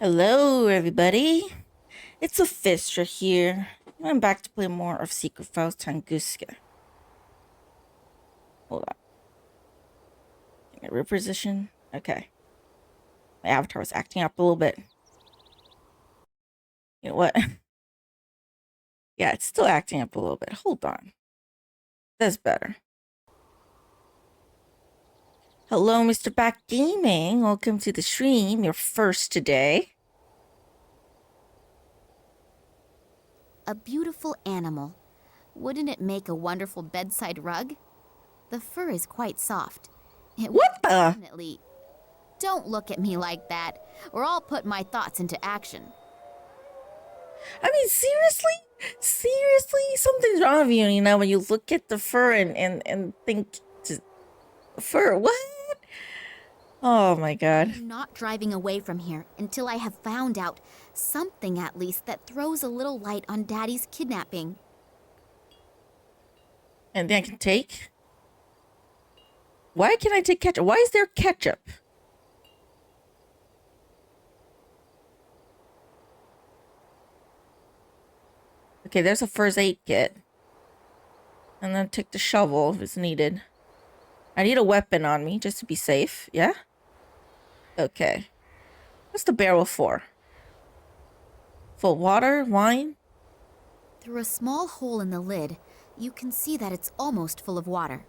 Hello, everybody. It's Luphisra here. I'm back to play more of Secret Files Tunguska. Hold on. Can I reposition? Okay. My avatar was acting up a little bit. You know what? Yeah, it's still acting up a little bit. Hold on. That's better. Hello, Mr. Back Gaming. Welcome to the stream. Your first today. A beautiful animal. Wouldn't it make a wonderful bedside rug? The fur is quite soft. It What would the? definitely... Don't look at me like that, or I'll put my thoughts into action. I mean, seriously? Seriously? Something's wrong with you, when you look at the fur and think... Fur, what? Oh my god. I'm not driving away from here until I have found out something at least that throws a little light on Daddy's kidnapping. And then I can take? Why can I take ketchup? Why is there ketchup? Okay, there's a first aid kit. And then take the shovel if it's needed. I need a weapon on me just to be safe, yeah? Okay. What's the barrel for? Full water? Wine? Through a small hole in the lid, you can see that it's almost full of water.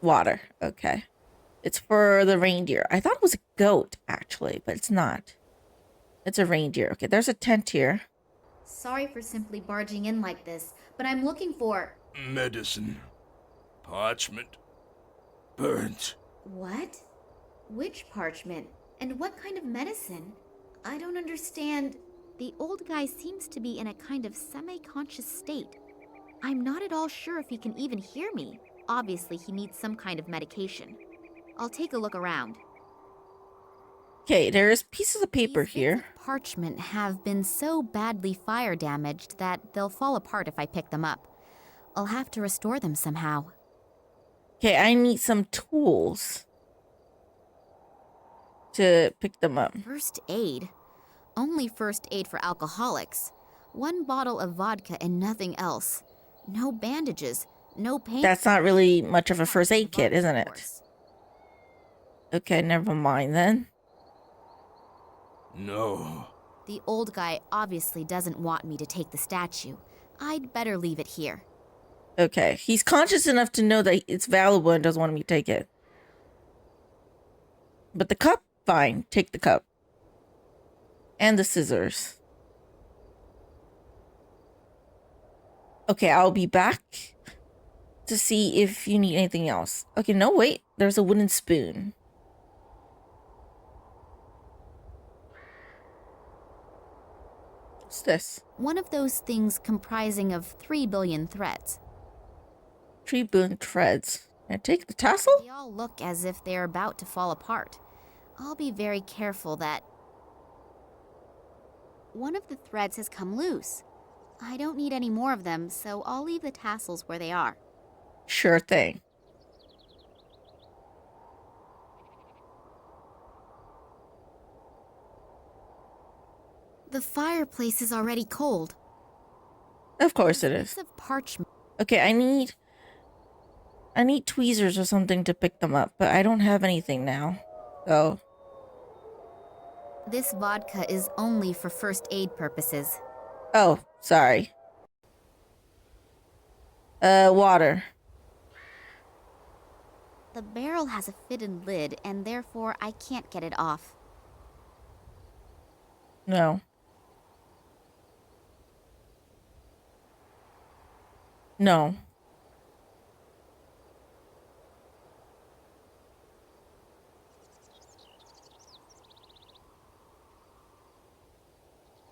Water, okay. It's for the reindeer. I thought it was a goat, actually, but it's not. It's a reindeer. Okay, there's a tent here. Sorry for simply barging in like this, but I'm looking for... Medicine. Parchment. Burnt. What? Which parchment? And what kind of medicine? I don't understand. The old guy seems to be in a kind of semi-conscious state. I'm not at all sure if he can even hear me. Obviously, he needs some kind of medication. I'll take a look around. Okay, there's pieces of paper These bits here. of parchment have been so badly fire damaged that they'll fall apart if I pick them up. I'll have to restore them somehow. Okay, I need some tools to pick them up. First aid? Only first aid for alcoholics. 1 bottle of vodka and nothing else. No bandages, no pain. That's not really much of a first aid kit, isn't it? Okay, never mind then. No. The old guy obviously doesn't want me to take the statue. I'd better leave it here. Okay, he's conscious enough to know that it's valuable and doesn't want me to take it. But the cup? Fine, take the cup. And the scissors. Okay, I'll be back to see if you need anything else. Okay, no, wait. There's a wooden spoon. What's this? One of those things comprising of 3 billion threads. 3 billion threads. Can I take the tassel? They all look as if they're about to fall apart. I'll be very careful that... One of the threads has come loose. I don't need any more of them, so I'll leave the tassels where they are. Sure thing. The fireplace is already cold. Of course it is. Piece of parchment. Okay, I need tweezers or something to pick them up, but I don't have anything now. So, This vodka is only for first aid purposes. oh, sorry. Water. The barrel has a fitted lid, and therefore I can't get it off. No. No.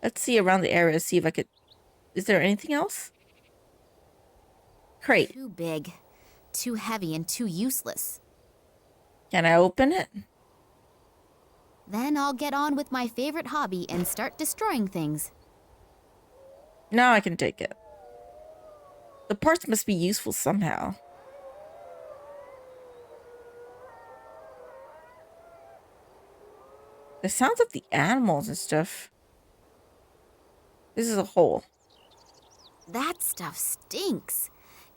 Let's see around the area, see if I could... Is there anything else? Crate. Too big, too heavy, and too useless. Can I open it? Then I'll get on with my favorite hobby and start destroying things. Now I can take it. The parts must be useful somehow. The sounds of the animals and stuff. This is a hole. That stuff stinks.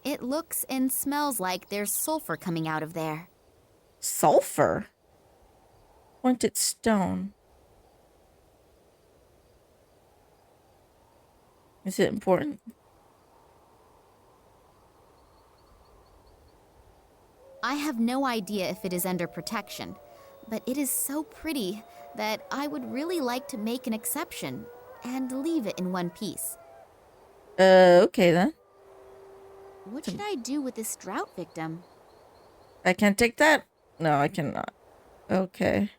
It looks and smells like there's sulfur coming out of there. Sulfur? Pointed stone. Is it important? I have no idea if it is under protection, but it is so pretty that I would really like to make an exception and leave it in one piece. Okay then. What should I do with this drought victim? I can't take that? No, I cannot. Okay.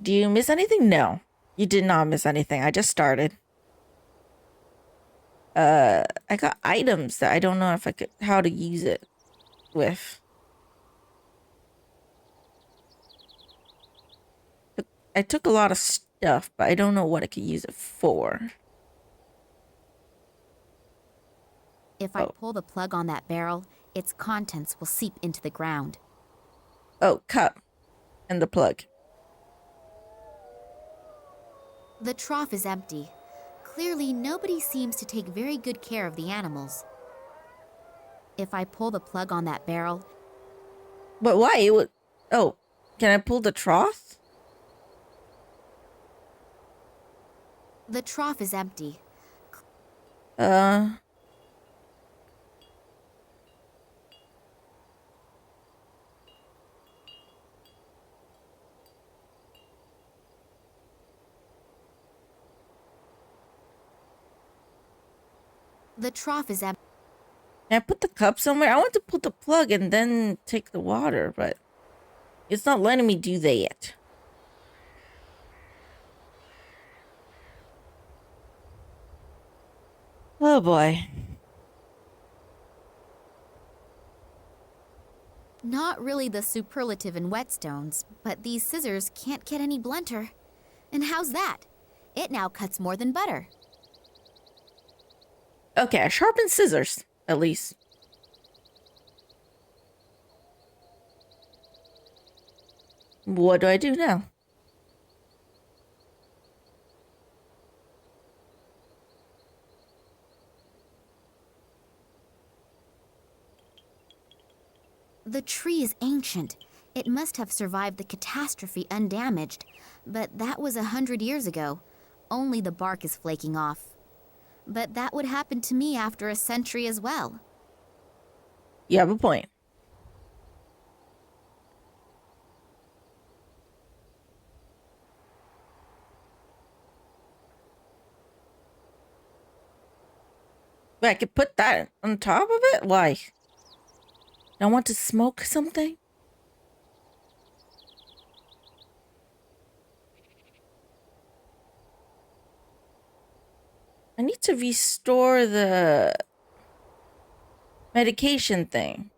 Do you miss anything? No. You did not miss anything. I just started. I got items that I don't know if I could how to use it with. I took a lot of stuff, but I don't know what I could use it for. If I pull the plug on that barrel, its contents will seep into the ground. Oh, cup. And the plug. The trough is empty. Clearly, nobody seems to take very good care of the animals. If I pull the plug on that barrel... But why? It would... Oh, can I pull the trough? The trough is empty. The trough is empty. Can I put the cup somewhere? I want to put the plug and then take the water, but it's not letting me do that. Oh boy. Not really the superlative in whetstones, but these scissors can't get any blunter. And how's that? It now cuts more than butter. Okay, I sharpened scissors, at least. What do I do now? The tree is ancient. It must have survived the catastrophe undamaged. But that was 100 years ago. Only the bark is flaking off. But that would happen to me after a century as well. You have a point. But I could put that on top of it? Why? I want to smoke something? I need to restore the medication thing.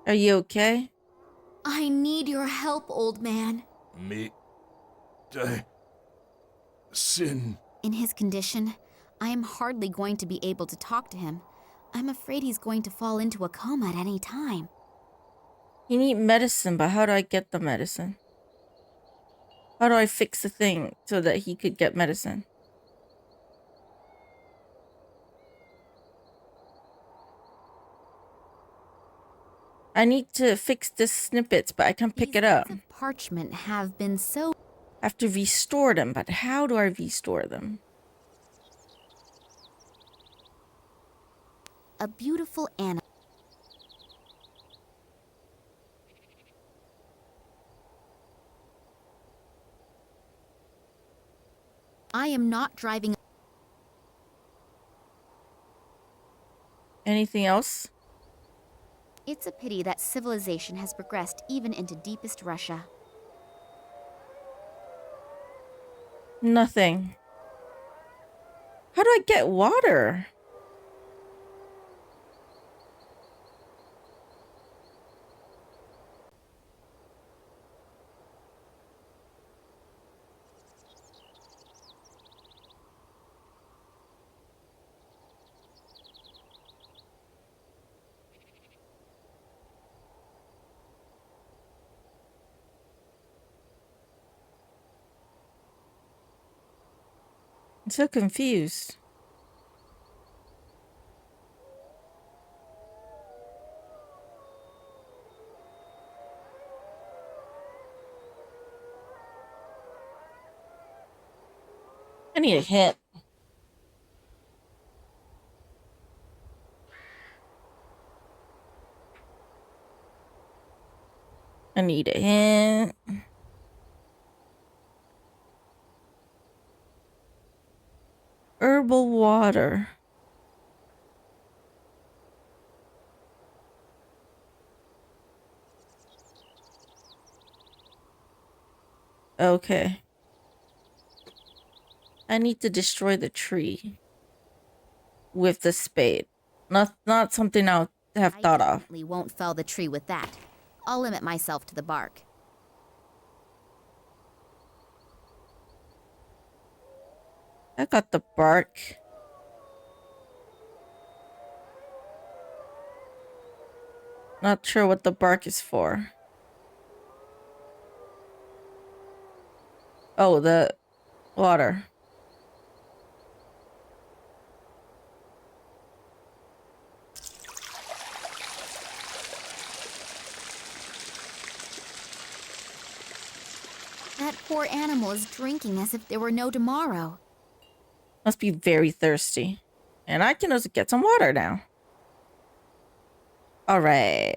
Are you okay? I need your help, old man. Me. Sin. In his condition, I am hardly going to be able to talk to him. I'm afraid he's going to fall into a coma at any time. You need medicine, but how do I get the medicine? How do I fix the thing so that he could get medicine? I need to fix the snippets, but I can't pick it up. These bits of parchment have been so... I have to restore them, but how do I restore them? A beautiful animal. I am not driving... Anything else? It's a pity that civilization has progressed even into deepest Russia. Nothing. How do I get water? I'm so confused. I need a hint. I need a hint. Herbal water. Okay. I need to destroy the tree with the spade. Not something I'll have I thought of. definitely won't fell the tree with that. I'll limit myself to the bark. I got the bark. Not sure what the bark is for. Oh, the water. That poor animal is drinking as if there were no tomorrow. Must be very thirsty. And I can also get some water now. All right.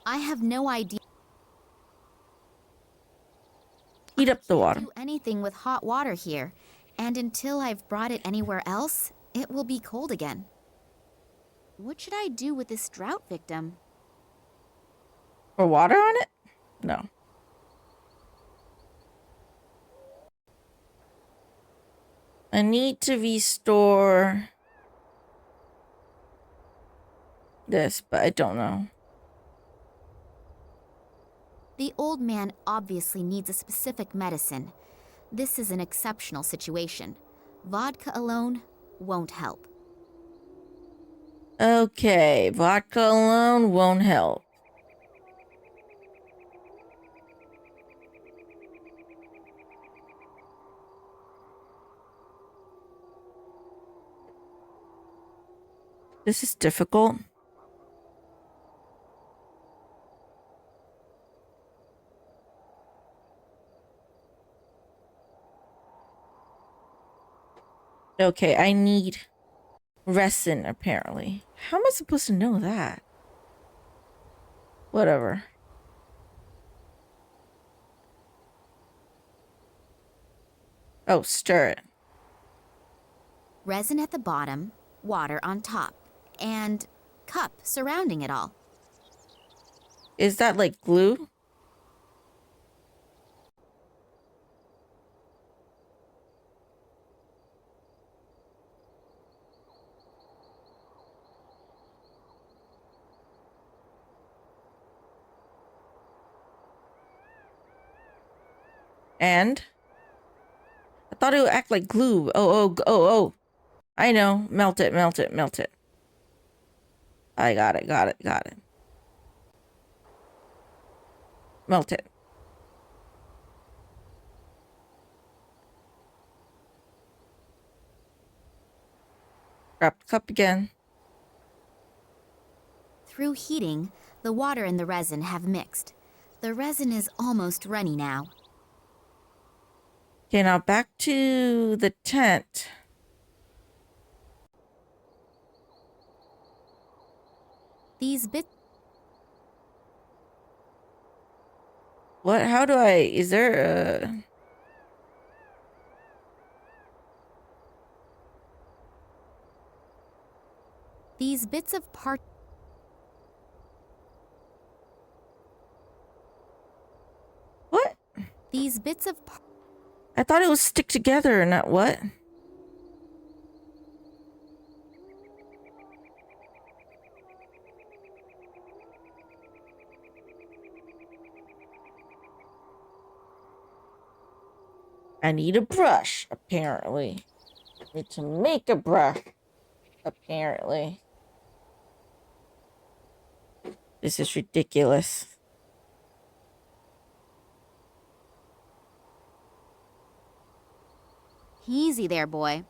I have no idea. Heat up the I water. can't do anything with hot water here, and until I've brought it anywhere else, it will be cold again. What should I do with this drought victim? Pour water on it? No. I need to restore this, but I don't know. The old man obviously needs a specific medicine. This is an exceptional situation. Vodka alone won't help. Okay, vodka alone won't help. This is difficult. Okay, I need resin, apparently. How am I supposed to know that? Whatever. Oh, stir it. Resin at the bottom, water on top, and cup surrounding it all. Is that like glue? And I thought it would act like glue. Oh. I know. Melt it. I got it. Melt it. Grab the cup again. Through heating, the water and the resin have mixed. The resin is almost runny now. Okay, now back to the tent. These bits. What? How do I... Is there a... These bits of part. What? These bits of. I thought it was stick together, not what? I need a brush, apparently. I need to make a brush, apparently. This is ridiculous. Easy there, boy.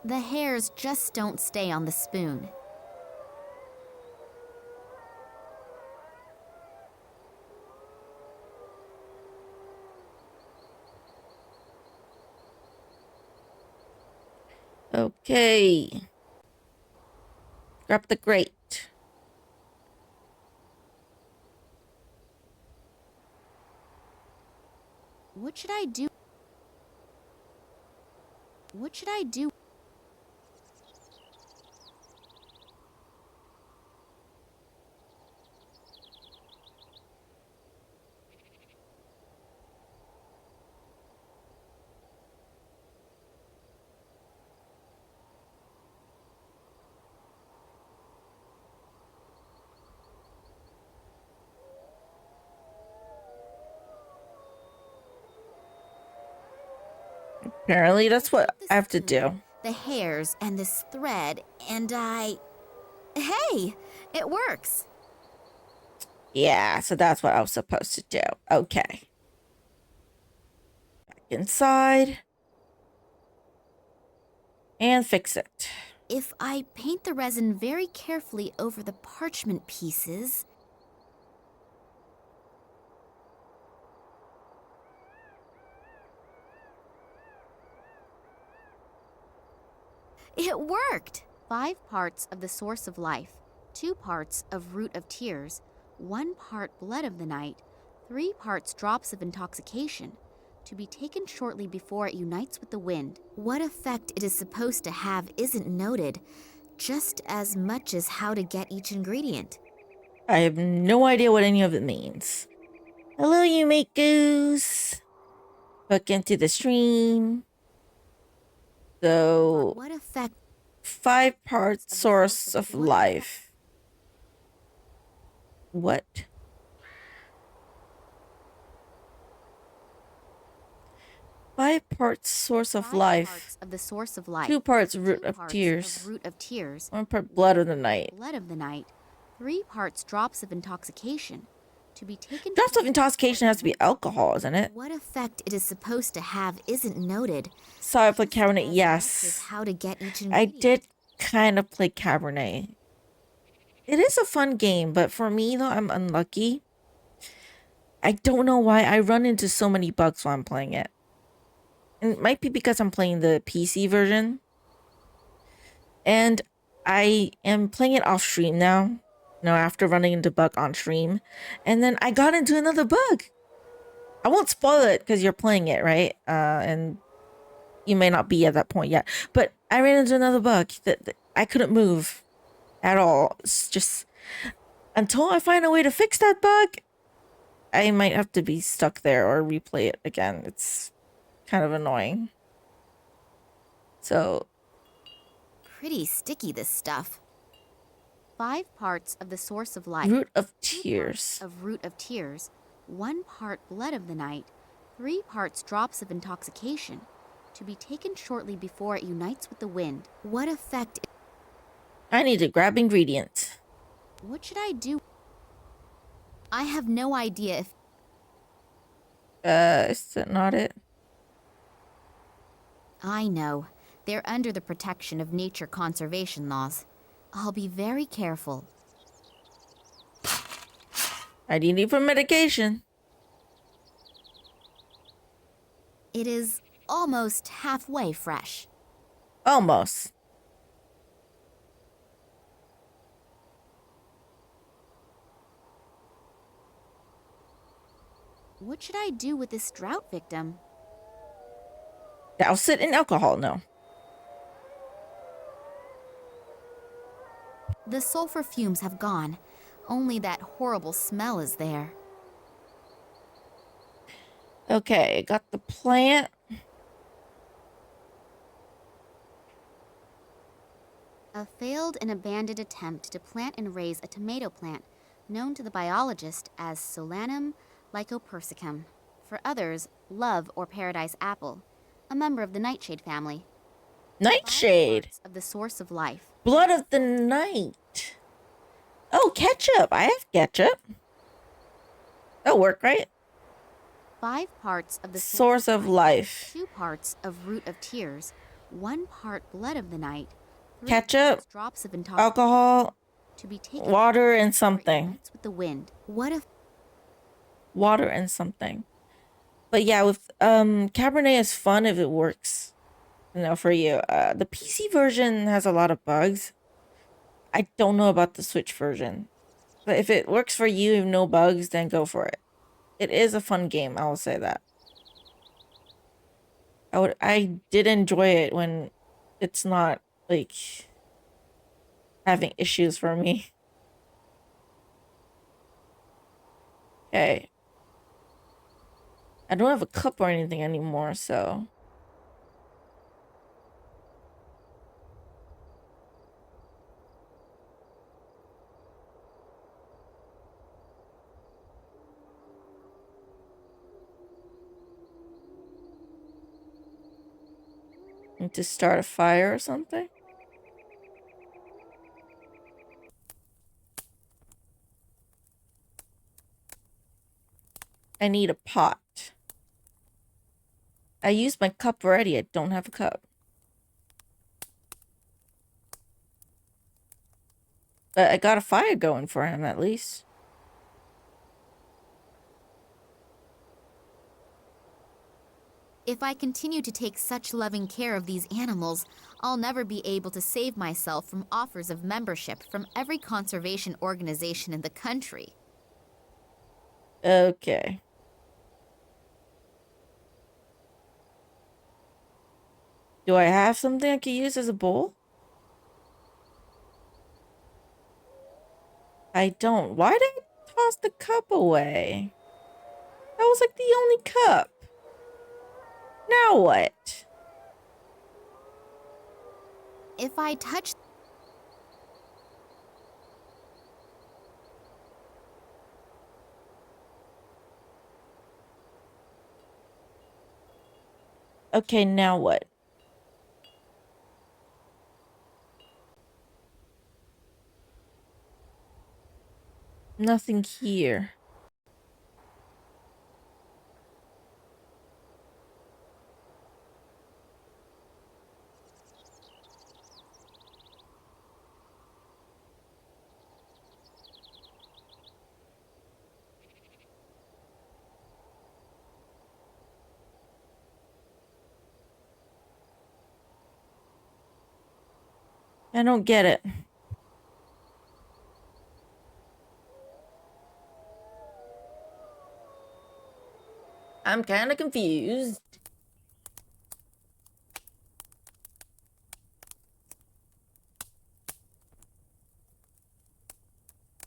The hairs just don't stay on the spoon. Okay. Grab the grate. What should I do? What should I do? Apparently, that's what I have to do. The hairs and this thread, and I... Hey! It works! Yeah, so that's what I was supposed to do. Okay. Back inside. And fix it. If I paint the resin very carefully over the parchment pieces... It worked! 5 parts of the source of life, 2 parts of root of tears, 1 part blood of the night, 3 parts drops of intoxication, to be taken shortly before it unites with the wind. What effect it is supposed to have isn't noted, just as much as how to get each ingredient. I have no idea what any of it means. Hello, you make goose. Hook into the stream. So, What effect 5 parts source of life. What? Five parts source of 5 life. parts of the source of life, 2 parts 2 root of parts tears. root of tears, 1 part blood of the night. blood of the night, 3 parts drops of intoxication, to be taken... Drops of intoxication has to be alcohol, isn't it? What effect it is supposed to have isn't noted. Sorry, I played just Cabernet. as much as Yes. how to get each I ingredient. did kind of play Cabernet. It is a fun game, but for me, though, I'm unlucky. I don't know why I run into so many bugs while I'm playing it. And it might be because I'm playing the PC version. And I am playing it off stream now. No, after running into bug on stream. And then I got into another bug. I won't spoil it because you're playing it, right? And you may not be at that point yet. But I ran into another bug that I couldn't move at all. It's just... Until I find a way to fix that bug, I might have to be stuck there or replay it again. It's kind of annoying. So... Pretty sticky, this stuff. 5 parts of the source of life. Root of 2 tears. parts of root of tears, 1 part blood of the night, 3 parts drops of intoxication, to be taken shortly before it unites with the wind. What effect... I need to grab ingredients. What should I do? I have no idea if... Is that not it? I know. They're under the protection of nature conservation laws. I'll be very careful. I need it for medication. It is almost halfway fresh. Almost. What should I do with this drought victim? Douse it in alcohol, no. The sulfur fumes have gone. Only that horrible smell is there. Okay, got the plant. A failed and abandoned attempt to plant and raise a tomato plant, known to the biologist as Solanum lycopersicum. For others, love or paradise apple, a member of the nightshade family. 5 Nightshade. parts of the source of life. Blood of the night. Oh, ketchup. I have ketchup. That'll work, right? 5 parts of the Source of life. 2 parts of root of tears, 1 part blood of the night, 3 Ketchup, parts drops of intoxication alcohol, to be taken water, and before it something. meets with the wind. What if Water and something. But yeah, with Cabernet is fun if it works. You know, for you. The PC version has a lot of bugs. I don't know about the Switch version. But if it works for you with no bugs, then go for it. It is a fun game, I will say that. I did enjoy it when it's not like having issues for me. Okay. I don't have a cup or anything anymore, so need to start a fire or something. I need a pot. I used my cup already. I don't have a cup. But I got a fire going for him at least. If I continue to take such loving care of these animals, I'll never be able to save myself from offers of membership from every conservation organization in the country. Okay. Do I have something I could use as a bowl? I don't. Why did I toss the cup away? That was like the only cup. Now what? If I touch Okay, now what? Nothing here. I don't get it. I'm kind of confused.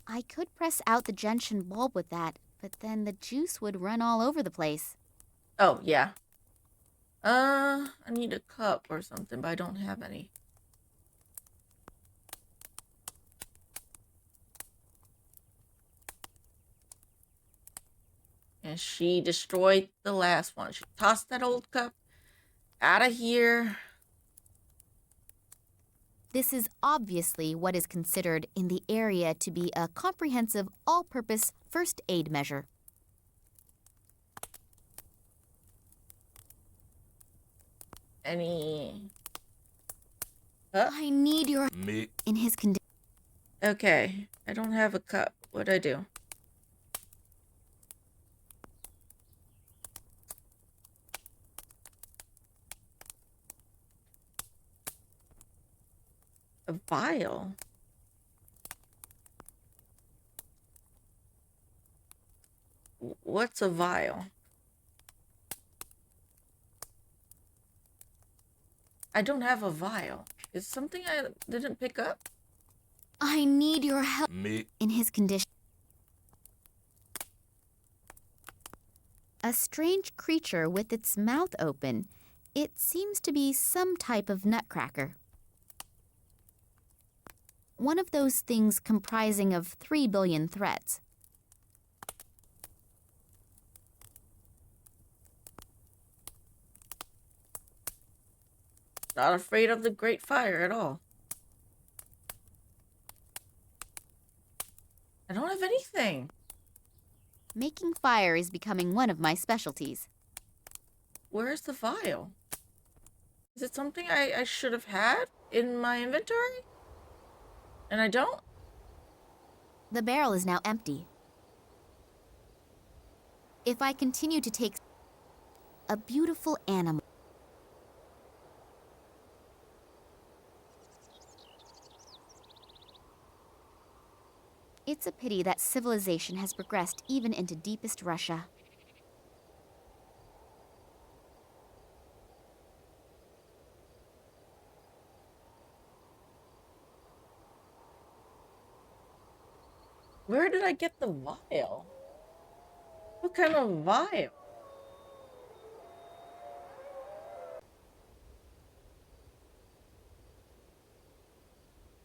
I could press out the gentian bulb with that, but then the juice would run all over the place. Oh, yeah. I need a cup or something, but I don't have any. And she destroyed the last one. She tossed that old cup out of here. This is obviously what is considered in the area to be a comprehensive all-purpose first aid measure. Any... I need your Me. in his condition. Okay, I don't have a cup. What'd I do? A vial? What's a vial? I don't have a vial. Is something I didn't pick up? I need your help Me. in his condition. A strange creature with its mouth open. It seems to be some type of nutcracker. One of those things comprising of 3 billion threads. Not afraid of the great fire at all. I don't have anything. Making fire is becoming one of my specialties. Where's the vial? Is it something I should have had in my inventory? And I don't? The barrel is now empty. If I continue to take a beautiful animal, it's a pity that civilization has progressed even into deepest Russia. Where did I get the vial? What kind of vial?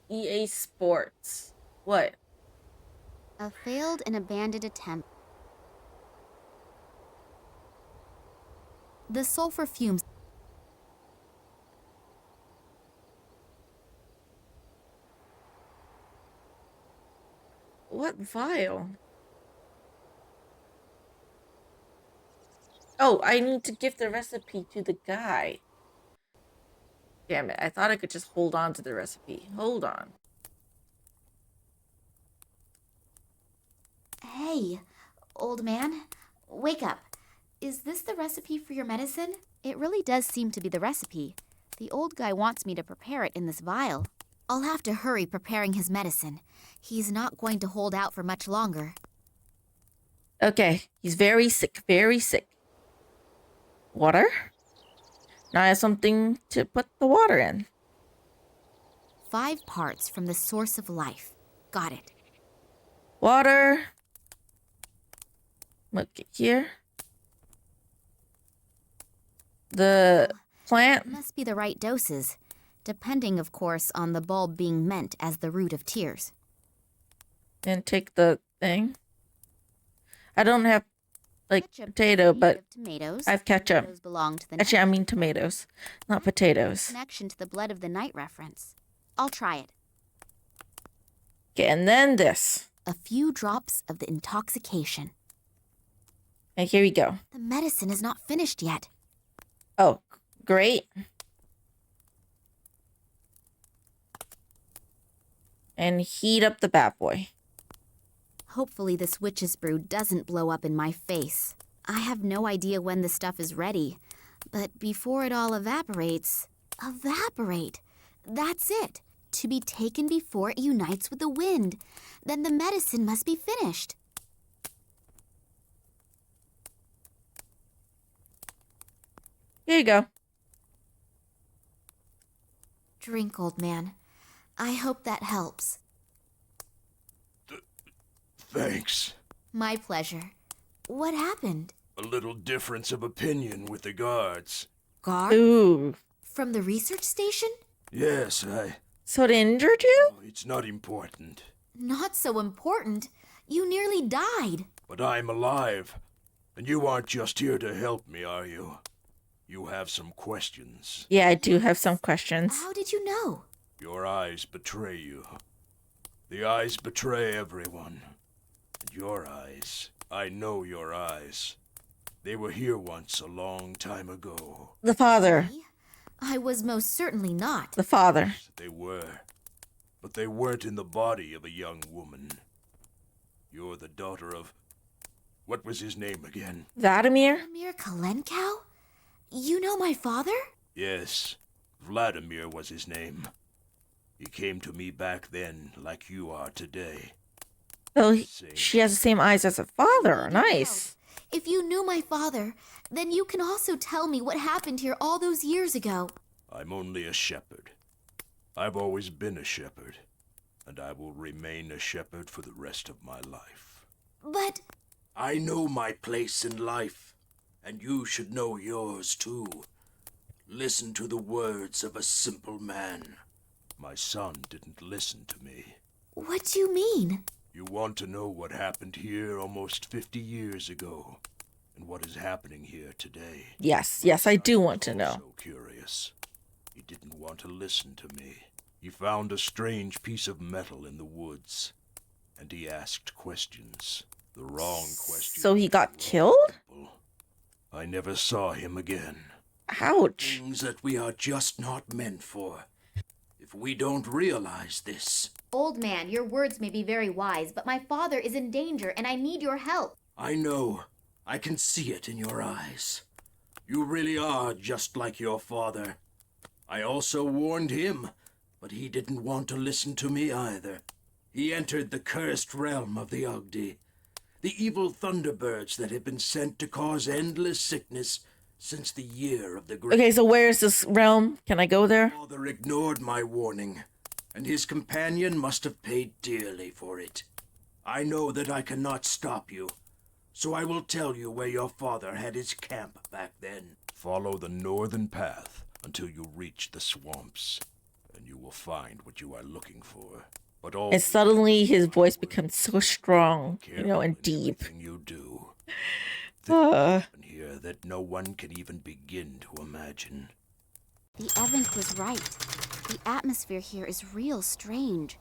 EA Sports. What? A failed and abandoned attempt. The sulfur fumes. What vial? Oh, I need to give the recipe to the guy. Damn it, I thought I could just hold on to the recipe. Hold on. Hey, old man, wake up. Is this the recipe for your medicine? It really does seem to be the recipe. The old guy wants me to prepare it in this vial. I'll have to hurry preparing his medicine. He's not going to hold out for much longer. Okay, he's very sick, very sick. Water? Now I have something to put the water in. 5 parts from the source of life. Got it. Water. Look here. The plant. Must be the right doses, depending, of course, on the bulb being meant as the root of tears. And take the thing. I don't have, like, Ketchup potato, is made but of tomatoes. I have ketchup. Those belong to the Actually, I mean tomatoes, not potatoes. connection to the blood of the night reference. I'll try it. Okay, and then this. A few drops of the intoxication. And here we go. The medicine is not finished yet. Oh, great. And heat up the bad boy. Hopefully this witch's brew doesn't blow up in my face. I have no idea when the stuff is ready. But before it all evaporates... Evaporate! That's it. To be taken before it unites with the wind. Then the medicine must be finished. Here you go. Drink, old man. I hope that helps. Thanks. My pleasure. What happened? A little difference of opinion with the guards. Guard? Ooh. From the research station? Yes, So it injured you? it's not important. Not so important. You nearly died. But I'm alive. And you aren't just here to help me, are you? You have some questions. Yeah, I do have some questions. How did you know? Your eyes betray you. The eyes betray everyone. And your eyes, I know your eyes. They were here once a long time ago. The father. I was most certainly not. The father. They were. But they weren't in the body of a young woman. You're the daughter of... What was his name again? Vladimir? Vladimir Kalenkov? You know my father? Yes, Vladimir was his name. He came to me back then like you are today. Oh, she has the same eyes as her father. Nice. If you knew my father, then you can also tell me what happened here all those years ago. I'm only a shepherd. I've always been a shepherd, and I will remain a shepherd for the rest of my life. But... I know my place in life, and you should know yours too. Listen to the words of a simple man. My son didn't listen to me. what do you mean? You want to know what happened here almost 50 years ago, and what is happening here today? Yes, I do want to know. So curious. He didn't want to listen to me. He found a strange piece of metal in the woods, and he asked questions. The wrong questions. So he got killed? I never saw him again. Ouch. Things that we are just not meant for. If we don't realize this. Old man, your words may be very wise, but my father is in danger and I need your help. I know. I can see it in your eyes. You really are just like your father. I also warned him, but he didn't want to listen to me either. He entered the cursed realm of the Ogdi, the evil thunderbirds that have been sent to cause endless sickness since the year of the great... Okay, so where is this realm? Can I go there? Father ignored my warning, and his companion must have paid dearly for it. I know that I cannot stop you, so I will tell you where your father had his camp back then. Follow the northern path until you reach the swamps, and you will find what you are looking for. But all And suddenly his voice becomes so strong, you know, and deep. you do. Uh, Here that no one can even begin to imagine. The Evank was right. The atmosphere here is real strange.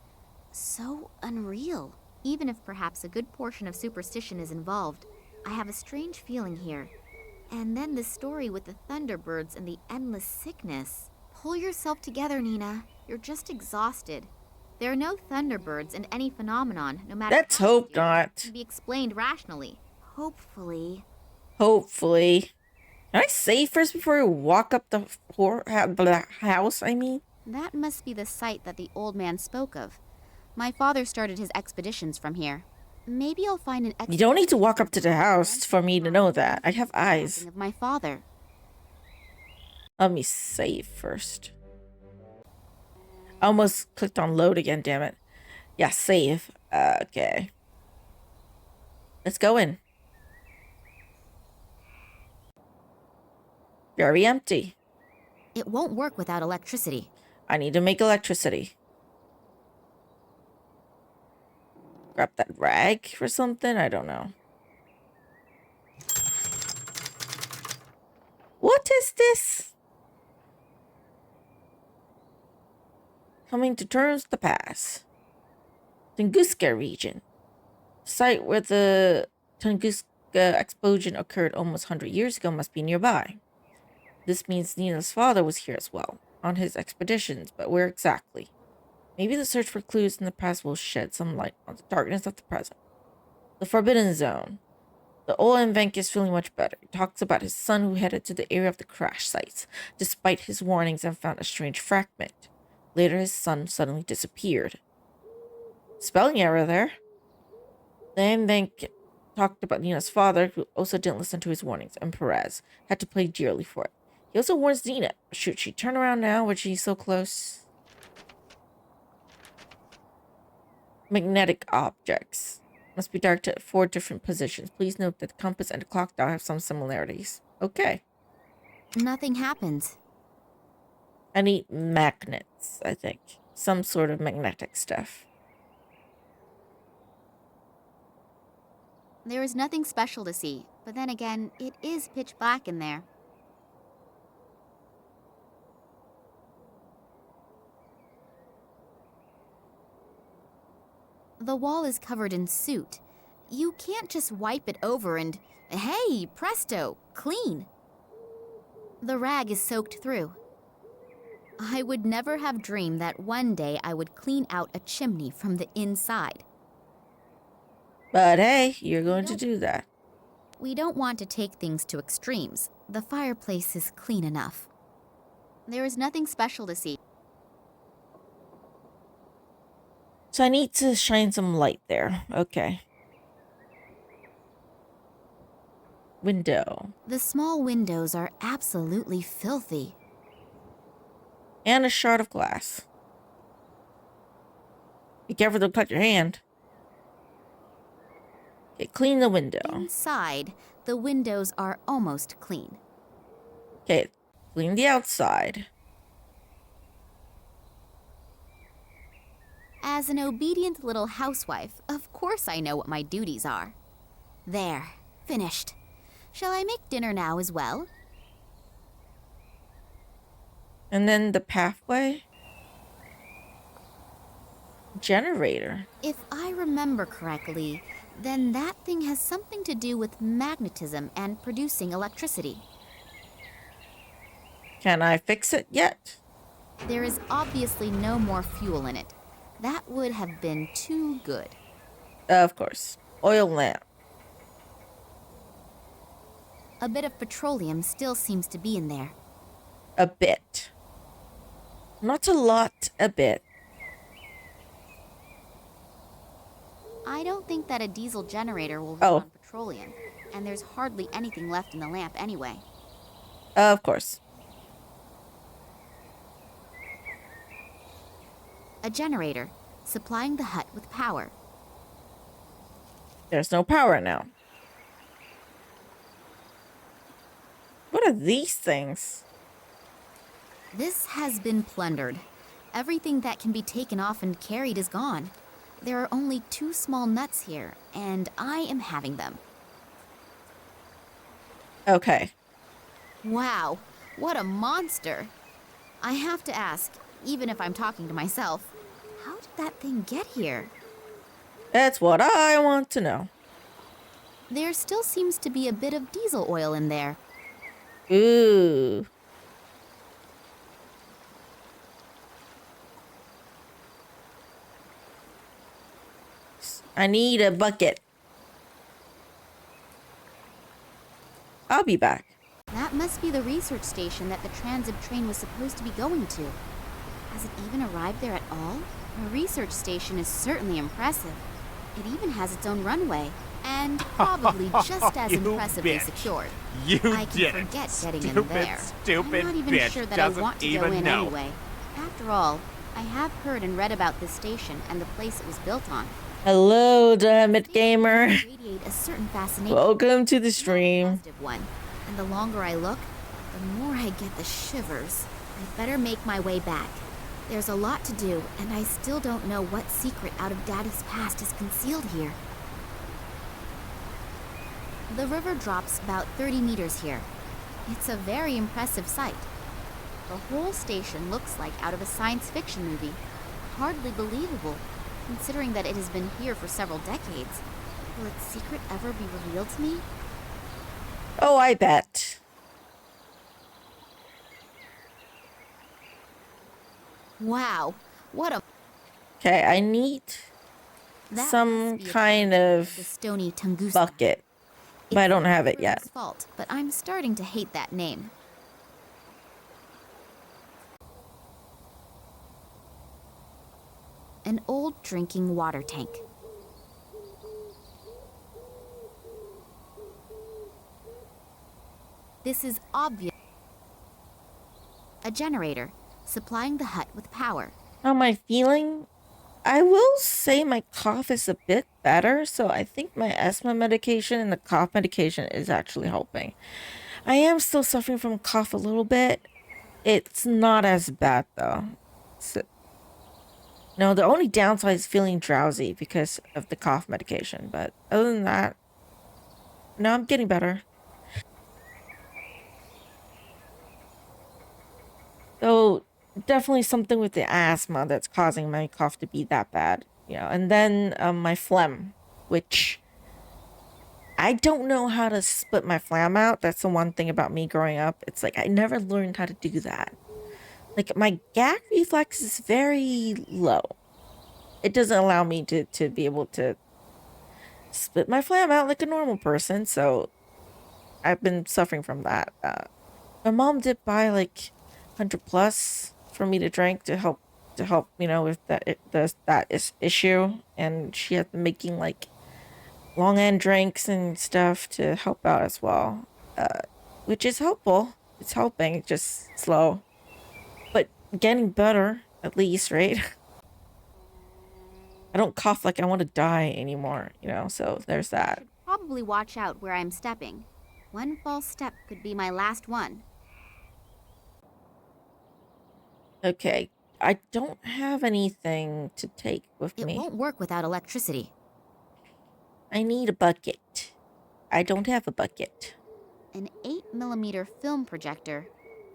So unreal. Even if perhaps a good portion of superstition is involved, I have a strange feeling here. And then the story with the Thunderbirds and the endless sickness. Pull yourself together, Nina. You're just exhausted. There are no Thunderbirds in any phenomenon, no matter let's how hope severe, not. can be explained rationally. Hopefully. Hopefully. Can I save first before we walk up the house, I mean? That must be the site that the old man spoke of. My father started his expeditions from here. Maybe I'll find an You don't need to walk up to the house for me to know that. I have eyes. of my father. Let me save first. I almost clicked on load again, damn it. Yeah, save. Okay. Let's go in. Very empty. It won't work without electricity. I need to make electricity. Grab that rag or something? I don't know. What is this? Coming to terms with the past. Tunguska region. Site where the Tunguska explosion occurred almost 100 years ago must be nearby. This means Nina's father was here as well, on his expeditions, but where exactly? Maybe the search for clues in the past will shed some light on the darkness of the present. The Forbidden Zone. The old Evank is feeling much better. He talks about his son who headed to the area of the crash sites, despite his warnings, and found a strange fragment. Later, his son suddenly disappeared. Spelling error there. The Evank talked about Nina's father, who also didn't listen to his warnings, and Perez had to pay dearly for it. He also warns Nina. Should she turn around now when she's so close? Magnetic objects. Must be directed at 4 different positions. Please note that the compass and the clock dial have some similarities. Okay. Nothing happens. I need magnets, I think. Some sort of magnetic stuff. There is nothing special to see, but then again, it is pitch black in there. The wall is covered in soot. You can't just wipe it over and, hey, presto, clean. The rag is soaked through. I would never have dreamed that one day I would clean out a chimney from the inside. But hey, you're going to do that. We don't want to take things to extremes. The fireplace is clean enough. There is nothing special to see. So I need to shine some light there. Okay. Window. The small windows are absolutely filthy. And a shard of glass. Be careful, don't cut your hand. Okay, clean the window. Inside, the windows are almost clean. Okay, clean the outside. As an obedient little housewife, of course I know what my duties are. There, finished. Shall I make dinner now as well? And then the pathway. Generator. If I remember correctly, then that thing has something to do with magnetism and producing electricity. Can I fix it yet? There is obviously no more fuel in it. That would have been too good. Of course. Oil lamp. A bit of petroleum still seems to be in there. A bit. Not a lot, a bit. I don't think that a diesel generator will run Oh. on petroleum, and there's hardly anything left in the lamp anyway. Of course. A generator, supplying the hut with power. There's no power now. What are these things? This has been plundered. Everything that can be taken off and carried is gone. There are only 2 small nuts here, and I am having them. Okay. Wow, what a monster! I have to ask, even if I'm talking to myself, how did that thing get here? That's what I want to know. There still seems to be a bit of diesel oil in there. Ooh. I need a bucket. I'll be back. That must be the research station that the transit train was supposed to be going to. Has it even arrived there at all? The research station is certainly impressive. It even has its own runway, and probably just as You impressively bitch. secured. You I can did it. forget getting in Stupid, there. stupid I'm not even bitch sure that I doesn't want to go even in know. anyway. After all, I have heard and read about this station and the place it was built on. Hello, damn it, gamer. Radiate a certain fascination. Welcome to the Not a stream. positive one. And the longer I look, the more I get the shivers. I better make my way back. There's a lot to do, and I still don't know what secret out of Daddy's past is concealed here. The river drops about 30 meters here. It's a very impressive sight. The whole station looks like out of a science fiction movie. Hardly believable, considering that it has been here for several decades. Will its secret ever be revealed to me? Oh, I bet. Wow, what a... Okay, I need That some must be a kind the of stony Tunguska. bucket, but I don't have it It's yet. Bruce's fault, but I'm starting to hate that name. An old drinking water tank. This is obvious. A generator, supplying the hut with power. How am I feeling? I will say my cough is a bit better, so I think my asthma medication and the cough medication is actually helping. I am still suffering from cough a little bit. It's not as bad though. So, no, the only downside is feeling drowsy because of the cough medication, but other than that, no, I'm getting better. So definitely something with the asthma that's causing my cough to be that bad, you know. And then my phlegm, which I don't know how to split my phlegm out. That's the one thing about me growing up. It's like I never learned how to do that. Like my gag reflex is very low. It doesn't allow me to be able to split my phlegm out like a normal person. So I've been suffering from that. My mom did buy like 100 plus for me to drink to help you know with that issue, and she had been making like long end drinks and stuff to help out as well, which is helpful. It's helping. It's just slow, but getting better at least, right? I don't cough like I want to die anymore, you know, so there's that. Probably watch out where I'm stepping. One false step could be my last one. Okay, I don't have anything to take with It me. won't work without electricity. I need a bucket. I don't have a bucket. An 8mm film projector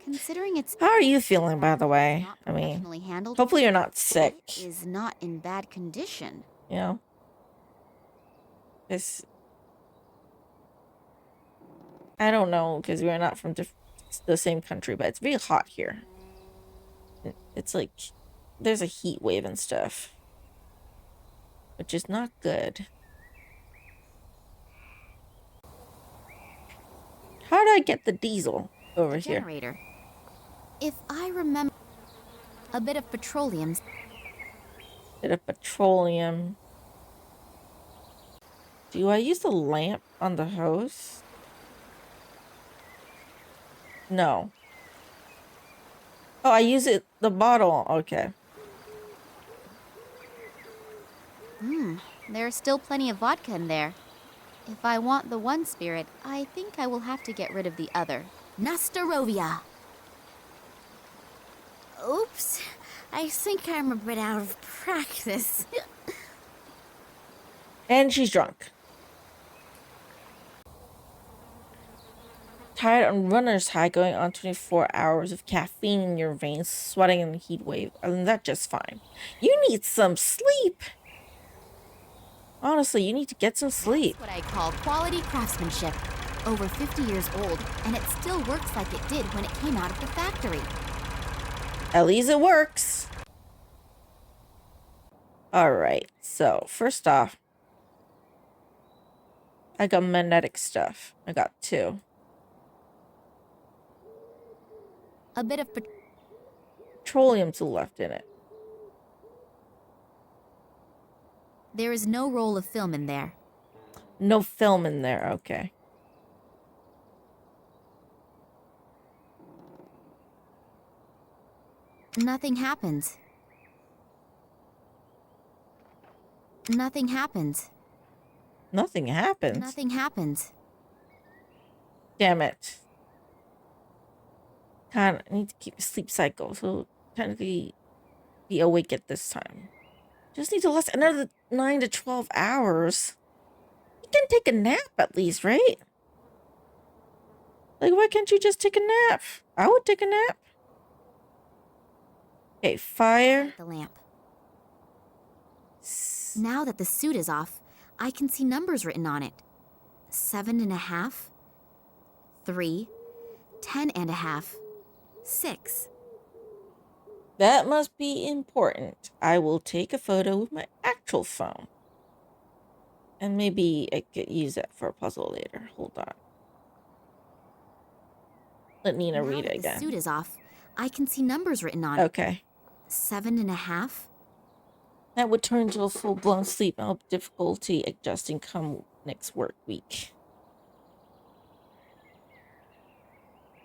Considering it's How are you feeling, by the way? not I mean, professionally handled, hopefully you're not sick. is not in bad condition. You know? It's... I don't know, because we're not from the same country, but it's very hot here. It's like... There's a heat wave and stuff. Which is not good. How do I get the diesel over here? Generator. If I remember, a bit of petroleum. Bit of petroleum. Do I use the lamp on the hose? No. Oh, I use it, the bottle. Okay. There's still plenty of vodka in there. If I want the one spirit, I think I will have to get rid of the other. Nastarovia. Oops. I think I'm a bit out of practice. And she's drunk. Tired on runner's high, going on 24 hours of caffeine in your veins, sweating in the heat wave. Other than that, just fine. You need some sleep. Honestly, you need to get some sleep. What I call quality craftsmanship. Over 50 years old, and it still works like it did when it came out of the factory. At least it works. Alright, so first off, I got magnetic stuff. I got 2. A bit of Petroleum to left in it. There is no roll of film in there. No film in there, okay. Nothing happens. Nothing happens. Nothing happens. Nothing happens. Damn it. God, I need to keep a sleep cycle, so technically be awake at this time. Just need to last another 9 to 12 hours. You can take a nap at least, right? Like, why can't you just take a nap? I would take a nap. Okay, fire. The lamp. Now that the suit is off, I can see numbers written on it. 7.5, 3, 10.5, 6. That must be important. I will take a photo with my actual phone. And maybe I could use that for a puzzle later. Hold on. Let Nina read it again. The suit is off. I can see numbers written on it. Okay. 7.5. That would turn into a full-blown sleep and have difficulty adjusting come next work week.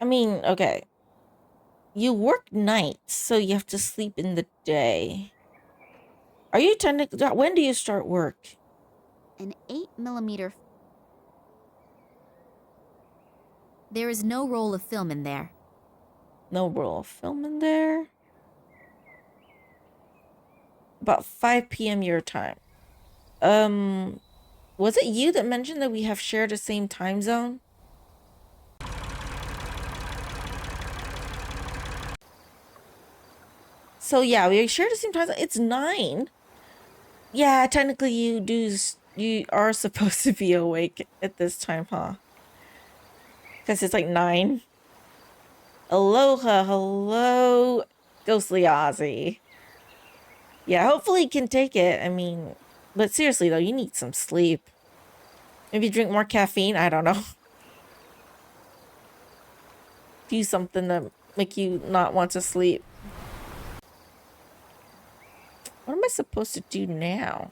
I mean, okay. You work nights, so you have to sleep in the day. Are you technically... When do you start work? An 8mm. There is no roll of film in there. No roll of film in there. About 5 p.m. your time. Was it you that mentioned that we have shared the same time zone? So yeah, we share the same time zone. It's 9. Yeah, technically you are supposed to be awake at this time, huh? Because it's like 9. Aloha, hello, Ghostly Ozzy. Yeah, hopefully you can take it. I mean, but seriously though, you need some sleep. Maybe drink more caffeine. I don't know. Do something to make you not want to sleep. What am I supposed to do now?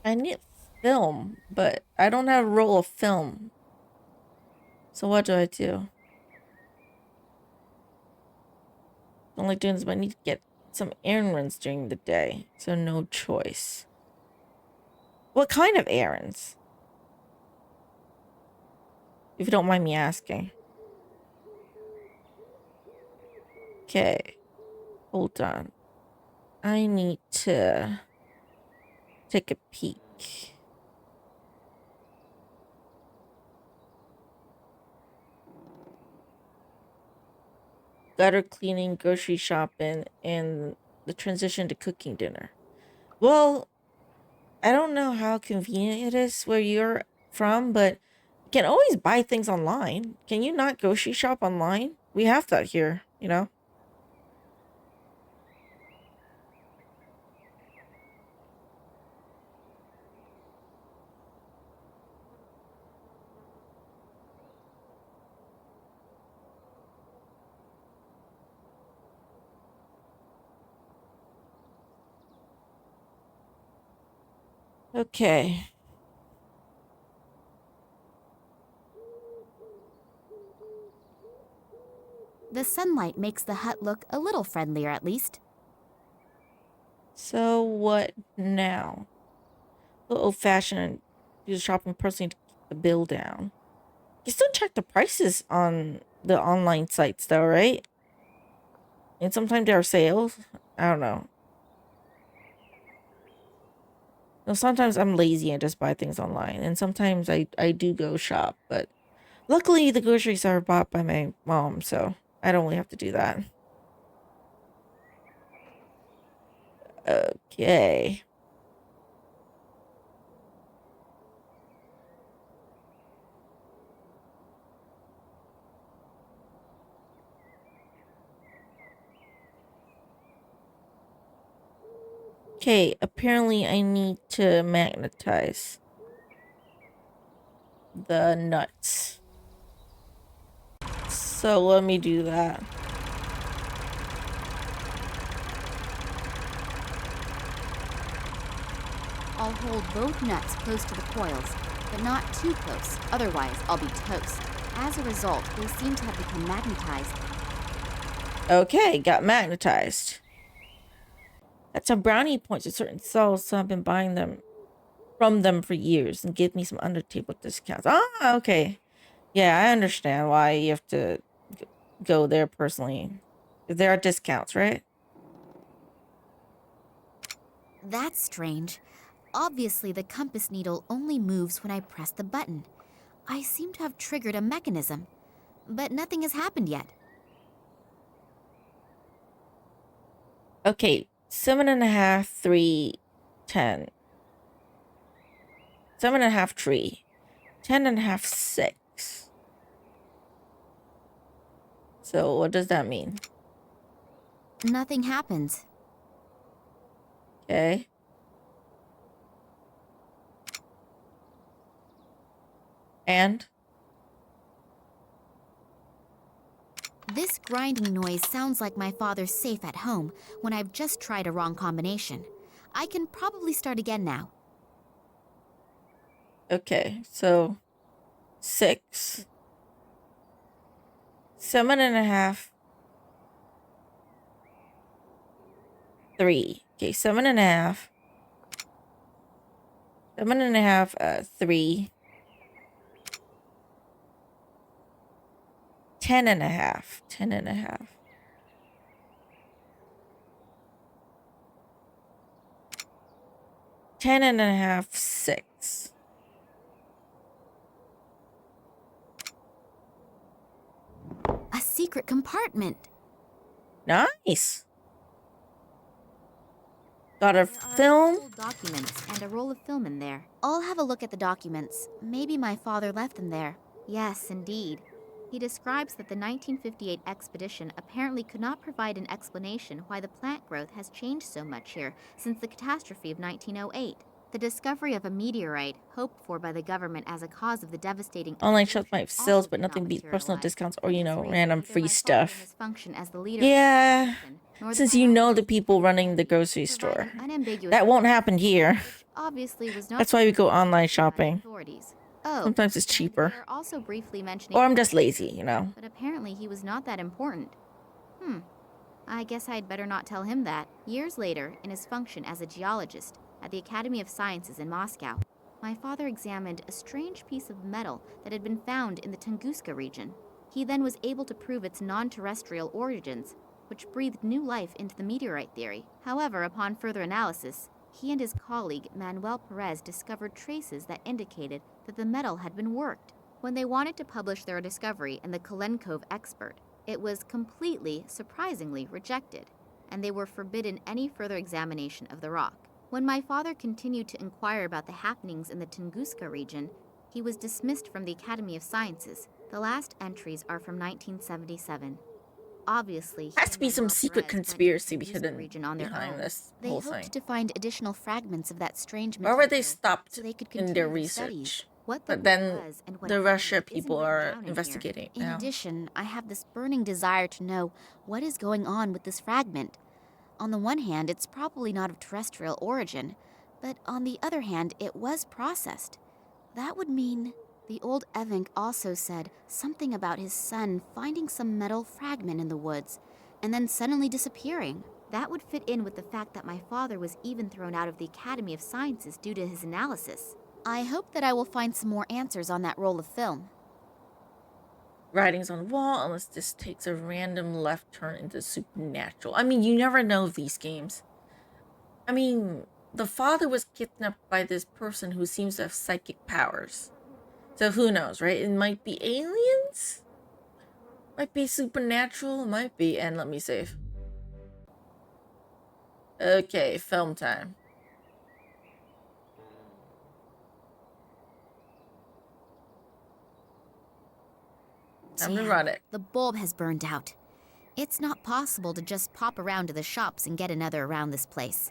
I need film, but I don't have a roll of film. So what do I do? I don't like doing this, but I need to get some errands during the day. So no choice. What kind of errands? If you don't mind me asking. Okay. Hold on. I need to take a peek. Gutter cleaning, grocery shopping, and the transition to cooking dinner. Well, I don't know how convenient it is where you're from, but you can always buy things online. Can you not grocery shop online? We have that here, you know? Okay. The sunlight makes the hut look a little friendlier, at least. So what now? A little old-fashioned. Use shopping personally to keep the bill down. You still check the prices on the online sites though, right? And sometimes there are sales. I don't know. No, sometimes I'm lazy and just buy things online. And sometimes I do go shop. But luckily the groceries are bought by my mom, so I don't really have to do that. Okay. Okay, apparently I need to magnetize the nuts. So let me do that. I'll hold both nuts close to the coils, but not too close, otherwise I'll be toast. As a result, they seem to have become magnetized. Okay, got magnetized. That's some brownie points at certain cells, so I've been buying them from them for years and give me some under table discounts. Ah, okay. Yeah, I understand why you have to go there personally. There are discounts, right? That's strange. Obviously, the compass needle only moves when I press the button. I seem to have triggered a mechanism, but nothing has happened yet. Okay, 7.5, 3, 10. 7.5 tree. 10.5, 6. So what does that mean? Nothing happens. Okay. And? This grinding noise sounds like my father's safe at home when I've just tried a wrong combination. I can probably start again now. Okay, so 6. 7.5. 3. Okay, 7.5. 7.5, 3. 10.5. 10.5. 10.5, 6. A secret compartment. Nice. Got a There are film. old documents and a roll of film in there. I'll have a look at the documents. Maybe my father left them there. Yes, indeed. He describes that the 1958 expedition apparently could not provide an explanation why the plant growth has changed so much here since the catastrophe of 1908. The discovery of a meteorite, hoped for by the government as a cause of the devastating Online shops might have explosion, sales, also but did not nothing beats personal materialize. discounts For or, this reason, random neither free my father stuff. in his function as the leader of the Yeah. expedition, nor the Since you know the biologist people running the grocery provide store. an unambiguous That won't happen here. which obviously was not That's why we go online shopping. authorities. Oh, Sometimes it's and cheaper. they are also briefly mentioning Or I'm just lazy, you know. but apparently he was not that important. I guess I'd better not tell him that. Years later, in his function as a geologist at the Academy of Sciences in Moscow, my father examined a strange piece of metal that had been found in the Tunguska region. He then was able to prove its non-terrestrial origins, which breathed new life into the meteorite theory. However, upon further analysis, he and his colleague Manuel Perez discovered traces that indicated that the metal had been worked. When they wanted to publish their discovery in the Kalenkov Expert, it was completely, surprisingly rejected, and they were forbidden any further examination of the rock. When my father continued to inquire about the happenings in the Tunguska region, he was dismissed from the Academy of Sciences. The last entries are from 1977. Obviously, Has to be some secret conspiracy hidden behind this They whole hoped thing. to find additional fragments of that strange Why material, were they stopped so they could in continue their the studies. research? What the But then robe was and what the happened Russia isn't people written are down in here. investigating In now. addition, I have this burning desire to know what is going on with this fragment. On the one hand, it's probably not of terrestrial origin, but on the other hand, it was processed. That would mean the old Evank also said something about his son finding some metal fragment in the woods and then suddenly disappearing. That would fit in with the fact that my father was even thrown out of the Academy of Sciences due to his analysis. I hope that I will find some more answers on that roll of film. Writings on the wall, unless this takes a random left turn into supernatural. I mean, you never know these games. I mean, the father was kidnapped by this person who seems to have psychic powers. So who knows, right? It might be aliens? Might be supernatural, might be. And let me save. Okay, film time. I'm neurotic. The bulb has burned out. It's not possible to just pop around to the shops and get another around this place.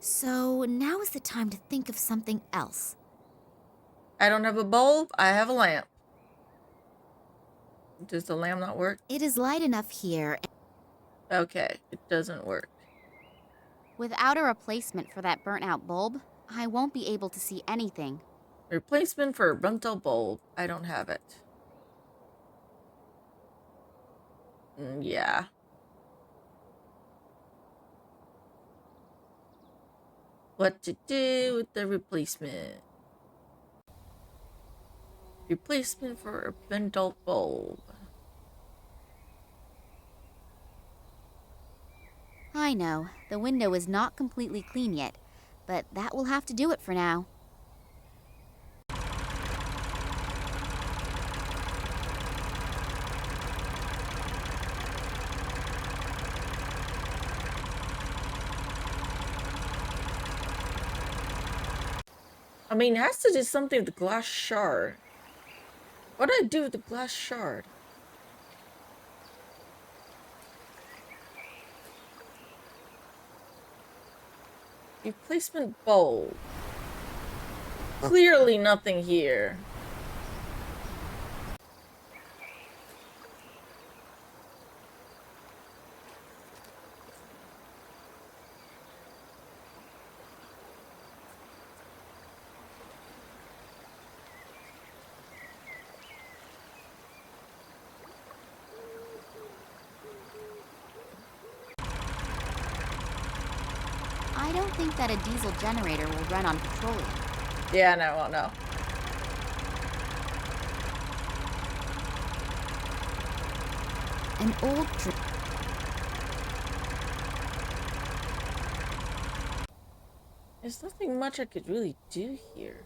So now is the time to think of something else. I don't have a bulb, I have a lamp. Does the lamp not work? It is light enough here. Okay, it doesn't work. Without a replacement for that burnt-out bulb, I won't be able to see anything. Replacement for a burnt-out bulb. I don't have it. Yeah. What to do with the replacement? Replacement for a burnt-out bulb. I know, the window is not completely clean yet, but that will have to do it for now. I mean, it has to do something with the glass shard. What do I do with the glass shard? Replacement bulb. Clearly nothing here. I don't think that a diesel generator will run on petroleum. Yeah, no, well, no. An old There's nothing much I could really do here.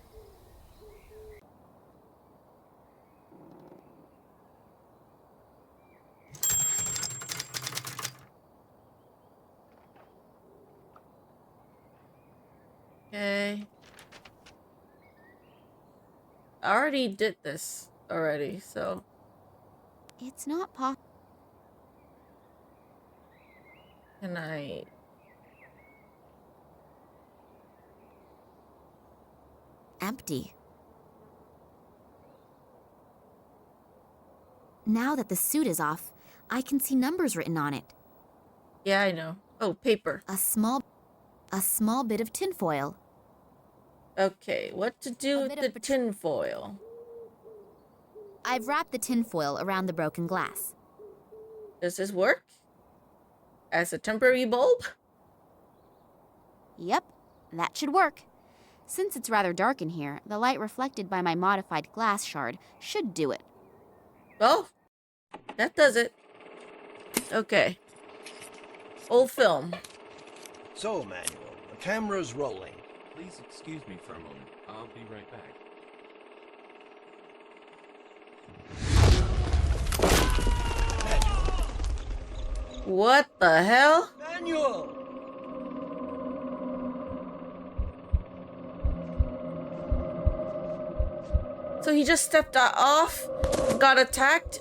Okay. I already did this already, so. It's not possible. Can I? Empty. Now that the suit is off, I can see numbers written on it. Yeah, I know. Oh, paper. A small bit of tinfoil. Okay, what to do with the tinfoil? I've wrapped the tinfoil around the broken glass. Does this work? As a temporary bulb? Yep, that should work. Since it's rather dark in here, the light reflected by my modified glass shard should do it. Well, that does it. Okay. Old film. So, Manuel, Camera's rolling. Please excuse me for a moment. I'll be right back. What the hell? Manual! So he just stepped off, got attacked,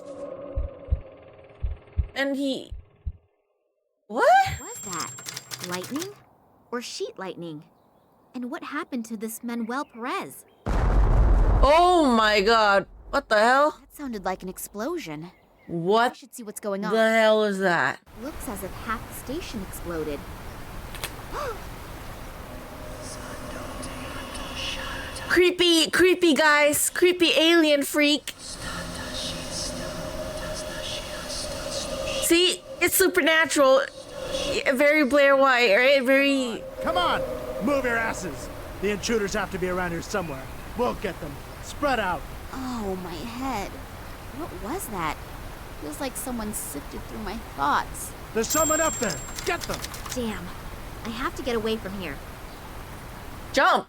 and he... What? What was that? Lightning? Or sheet lightning? And what happened to this Manuel Perez? Oh my god. What the hell? That sounded like an explosion. I What should see what's going the on. hell is that? Looks as if half the station exploded. Creepy guys. Creepy alien freak. See? It's supernatural. Very Blair White, right? Very... Come on! Move your asses! The intruders have to be around here somewhere. We'll get them. Spread out. Oh, my head. What was that? Feels like someone sifted through my thoughts. There's someone up there. Get them! Damn. I have to get away from here. Jump.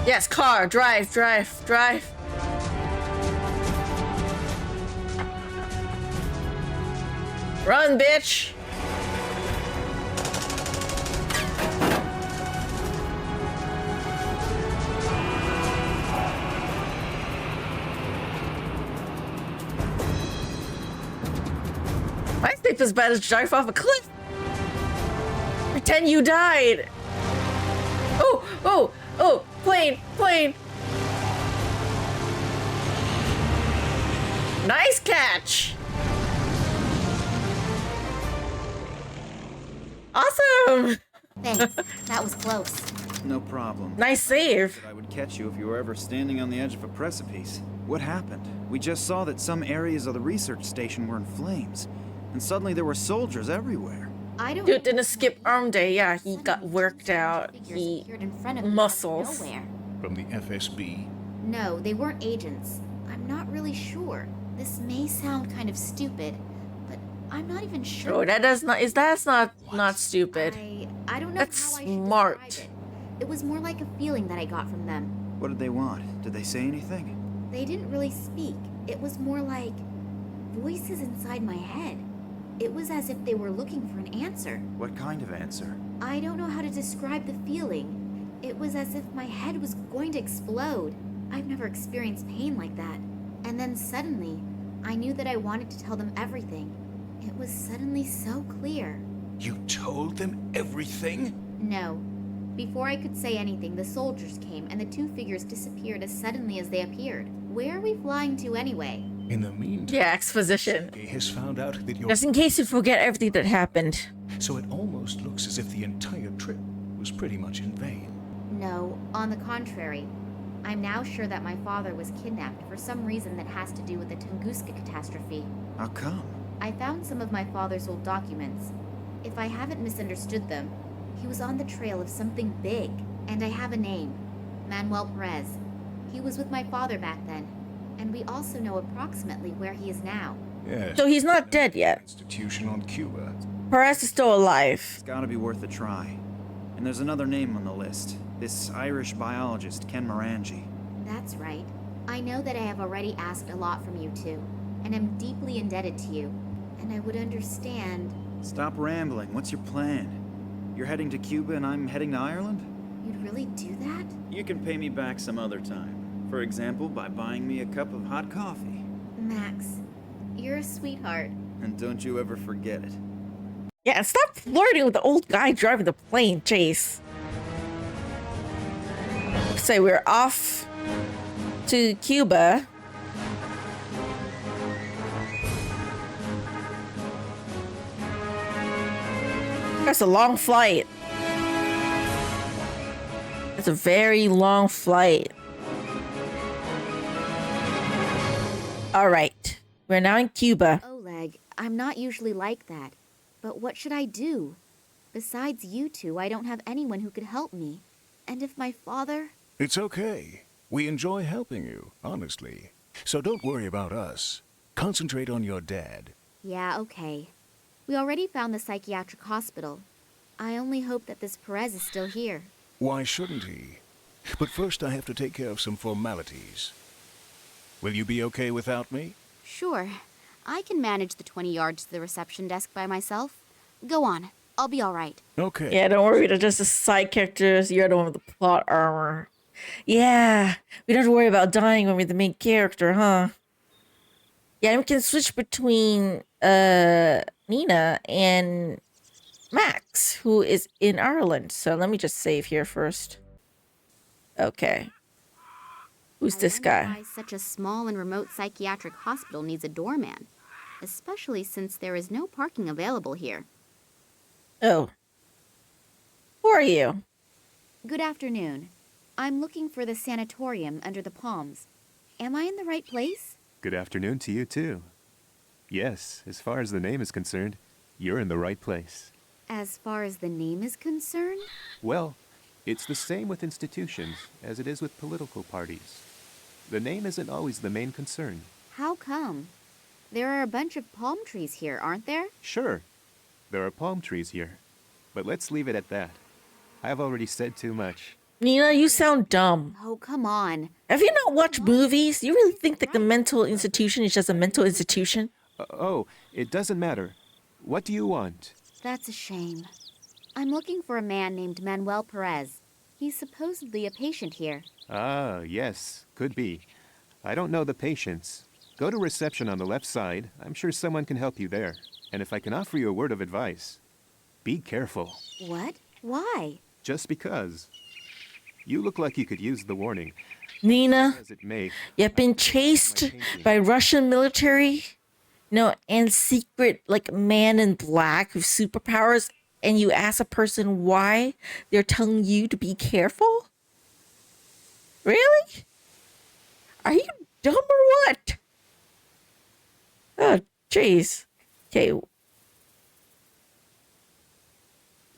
Yes, car, drive. Run, bitch. My sleep is bad as drive off a cliff. Pretend you died. Oh, plane. Nice catch. Awesome. Thanks. That was close. No problem. Nice save. I would catch you if you were ever standing on the edge of a precipice. What happened? We just saw that some areas of the research station were in flames, and suddenly there were soldiers everywhere. I don't Dude didn't skip arm day. Yeah, he got worked out. Figures He appeared in front of me out of muscles. nowhere. From the FSB? No, they weren't agents. I'm not really sure. This may sound kind of stupid, but I'm not even sure. Oh, that's not stupid. I don't know That's how I should smart. describe it. It was more like a feeling that I got from them. What did they want? Did they say anything? They didn't really speak. It was more like voices inside my head. It was as if they were looking for an answer. What kind of answer? I don't know how to describe the feeling. It was as if my head was going to explode. I've never experienced pain like that. And then suddenly, I knew that I wanted to tell them everything. It was suddenly so clear. You told them everything? No. Before I could say anything, the soldiers came and the two figures disappeared as suddenly as they appeared. Where are we flying to anyway? In the meantime, Yeah, exposition. he has found out that you're... Just in case you forget everything that happened. So it almost looks as if the entire trip was pretty much in vain. No, on the contrary. I'm now sure that my father was kidnapped for some reason that has to do with the Tunguska catastrophe. How come? I found some of my father's old documents. If I haven't misunderstood them, he was on the trail of something big, and I have a name. Manuel Perez. He was with my father back then, and we also know approximately where he is now. Yes. So he's not dead yet. Institution on Cuba. Perez is still alive. It's gotta be worth a try. And there's another name on the list. This Irish biologist, Ken Morangi. That's right. I know that I have already asked a lot from you two, and am deeply indebted to you. And I would understand. Stop rambling. What's your plan? You're heading to Cuba and I'm heading to Ireland? You'd really do that? You can pay me back some other time. For example, by buying me a cup of hot coffee. Max, you're a sweetheart. And don't you ever forget it. Yeah, and stop flirting with the old guy driving the plane, Chase. So we're off to Cuba. That's a long flight. It's a very long flight. All right, we're now in Cuba. Oleg, I'm not usually like that. But what should I do? Besides you two, I don't have anyone who could help me. And if my father... It's okay. We enjoy helping you, honestly. So don't worry about us. Concentrate on your dad. Yeah, okay. We already found the psychiatric hospital. I only hope that this Perez is still here. Why shouldn't he? But first I have to take care of some formalities. Will you be okay without me? Sure. I can manage the 20 yards to the reception desk by myself. Go on. I'll be all right. Okay. Yeah, don't worry. They're just the side characters. You're the one with the plot armor. Yeah, we don't have to worry about dying when we're the main character, huh? Yeah, we can switch between Nina and Max, who is in Ireland. So let me just save here first. Okay. Who's this I wonder guy? why such a small and remote psychiatric hospital needs a doorman, especially since there is no parking available here. Oh. Who are you? Good afternoon. I'm looking for the sanatorium under the palms. Am I in the right place? Good afternoon to you, too. Yes, as far as the name is concerned, you're in the right place. As far as the name is concerned? Well, it's the same with institutions as it is with political parties. The name isn't always the main concern. How come? There are a bunch of palm trees here, aren't there? Sure, there are palm trees here, but let's leave it at that. I've already said too much. Nina, you sound dumb. Oh, come on. Have you not watched movies? You really think that the mental institution is just a mental institution? Oh, it doesn't matter. What do you want? That's a shame. I'm looking for a man named Manuel Perez. He's supposedly a patient here. Ah, yes, could be. I don't know the patients. Go to reception on the left side. I'm sure someone can help you there. And if I can offer you a word of advice, be careful. What? Why? Just because. You look like you could use the warning. Nina, As it may, you've been chased by Russian military, and secret, like, man in black with superpowers, and you ask a person why they're telling you to be careful? Really? Are you dumb or what? Oh, jeez. Okay.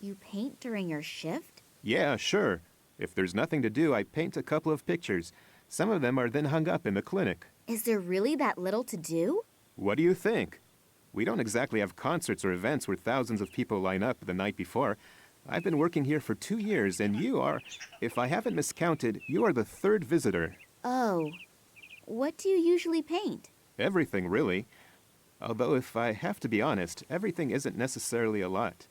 You paint during your shift? yeah, sure. If there's nothing to do, I paint a couple of pictures. Some of them are then hung up in the clinic. Is there really that little to do? What do you think? We don't exactly have concerts or events where thousands of people line up the night before. I've been working here for 2 years, and you are, if I haven't miscounted, you are the third visitor. Oh. What do you usually paint? Everything, really. Although, if I have to be honest, everything isn't necessarily a lot.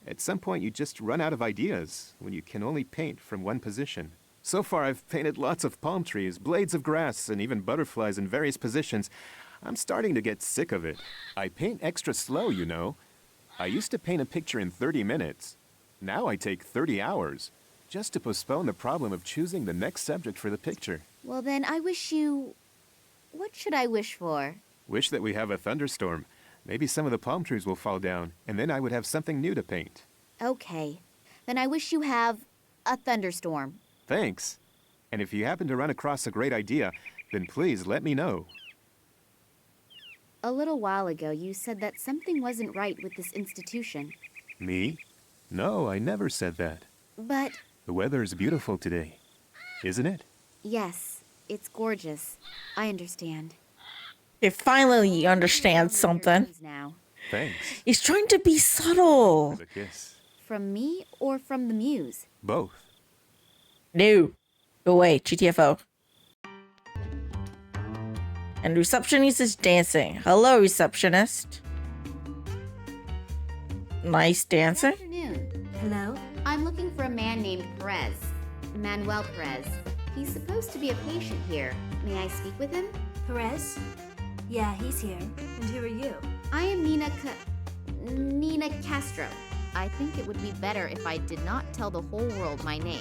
At some point, you just run out of ideas when you can only paint from one position. So far, I've painted lots of palm trees, blades of grass, and even butterflies in various positions. I'm starting to get sick of it. I paint extra slow, you know. I used to paint a picture in 30 minutes. Now I take 30 hours, just to postpone the problem of choosing the next subject for the picture. Well, then I wish you... What should I wish for? Wish that we have a thunderstorm. Maybe some of the palm trees will fall down, and then I would have something new to paint. Okay. Then I wish you have a thunderstorm. Thanks. And if you happen to run across a great idea, then please let me know. A little while ago, you said that something wasn't right with this institution. Me? No, I never said that. But, The weather is beautiful today, isn't it? yes, it's gorgeous. I understand. Okay, finally you understand something. Now. Thanks. He's trying to be subtle. The kiss. From me or from the muse? Both. No. Go away, GTFO. And receptionist is dancing. Hello, receptionist. Nice dancing. Good afternoon. Hello? I'm looking for a man named Perez. Manuel Perez. He's supposed to be a patient here. May I speak with him? Perez? Yeah, he's here. And who are you? I am Nina Castro. I think it would be better if I did not tell the whole world my name.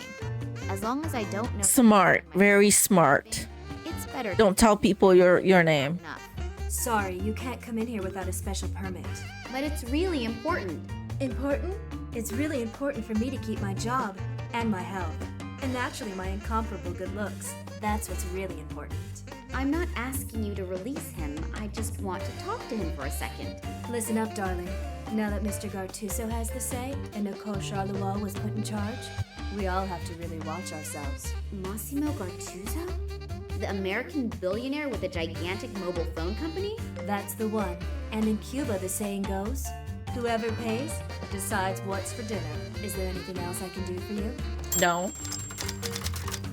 As long as I don't know... Smart. Very smart. It's better... Don't tell people your name. Enough. Sorry, you can't come in here without a special permit. But it's really important. Important? It's really important for me to keep my job and my health. And naturally, my incomparable good looks. That's what's really important. I'm not asking you to release him. I just want to talk to him for a second. Listen up, darling. Now that Mr. Gartuso has the say and Nicole Charleroi was put in charge, we all have to really watch ourselves. Massimo Gartuso? The American billionaire with a gigantic mobile phone company? That's the one. And in Cuba, the saying goes, whoever pays decides what's for dinner. Is there anything else I can do for you? No.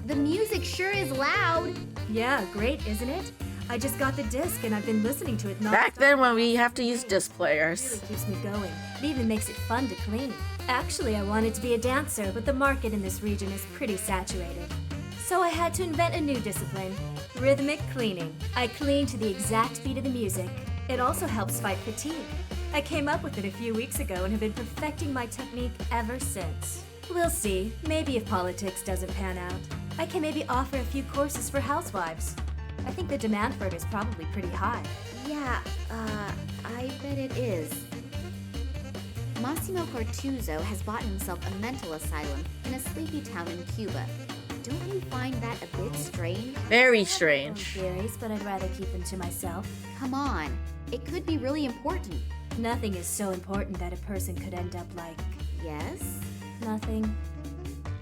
The music sure is loud. Yeah, great, isn't it? I just got the disc and I've been listening to it Back then when we have to use disc players. It really keeps me going. It even makes it fun to clean. Actually, I wanted to be a dancer, but the market in this region is pretty saturated. So I had to invent a new discipline, rhythmic cleaning. I clean to the exact beat of the music. It also helps fight fatigue. I came up with it a few weeks ago and have been perfecting my technique ever since. We'll see. Maybe if politics doesn't pan out, I can maybe offer a few courses for housewives. I think the demand for it is probably pretty high. Yeah, I bet it is. Massimo Gartuso has bought himself a mental asylum in a sleepy town in Cuba. Don't you find that a bit strange? Very Some strange. theories, but I'd rather keep them to myself. Come on, it could be really important. Nothing is so important that a person could end up like Yes? nothing.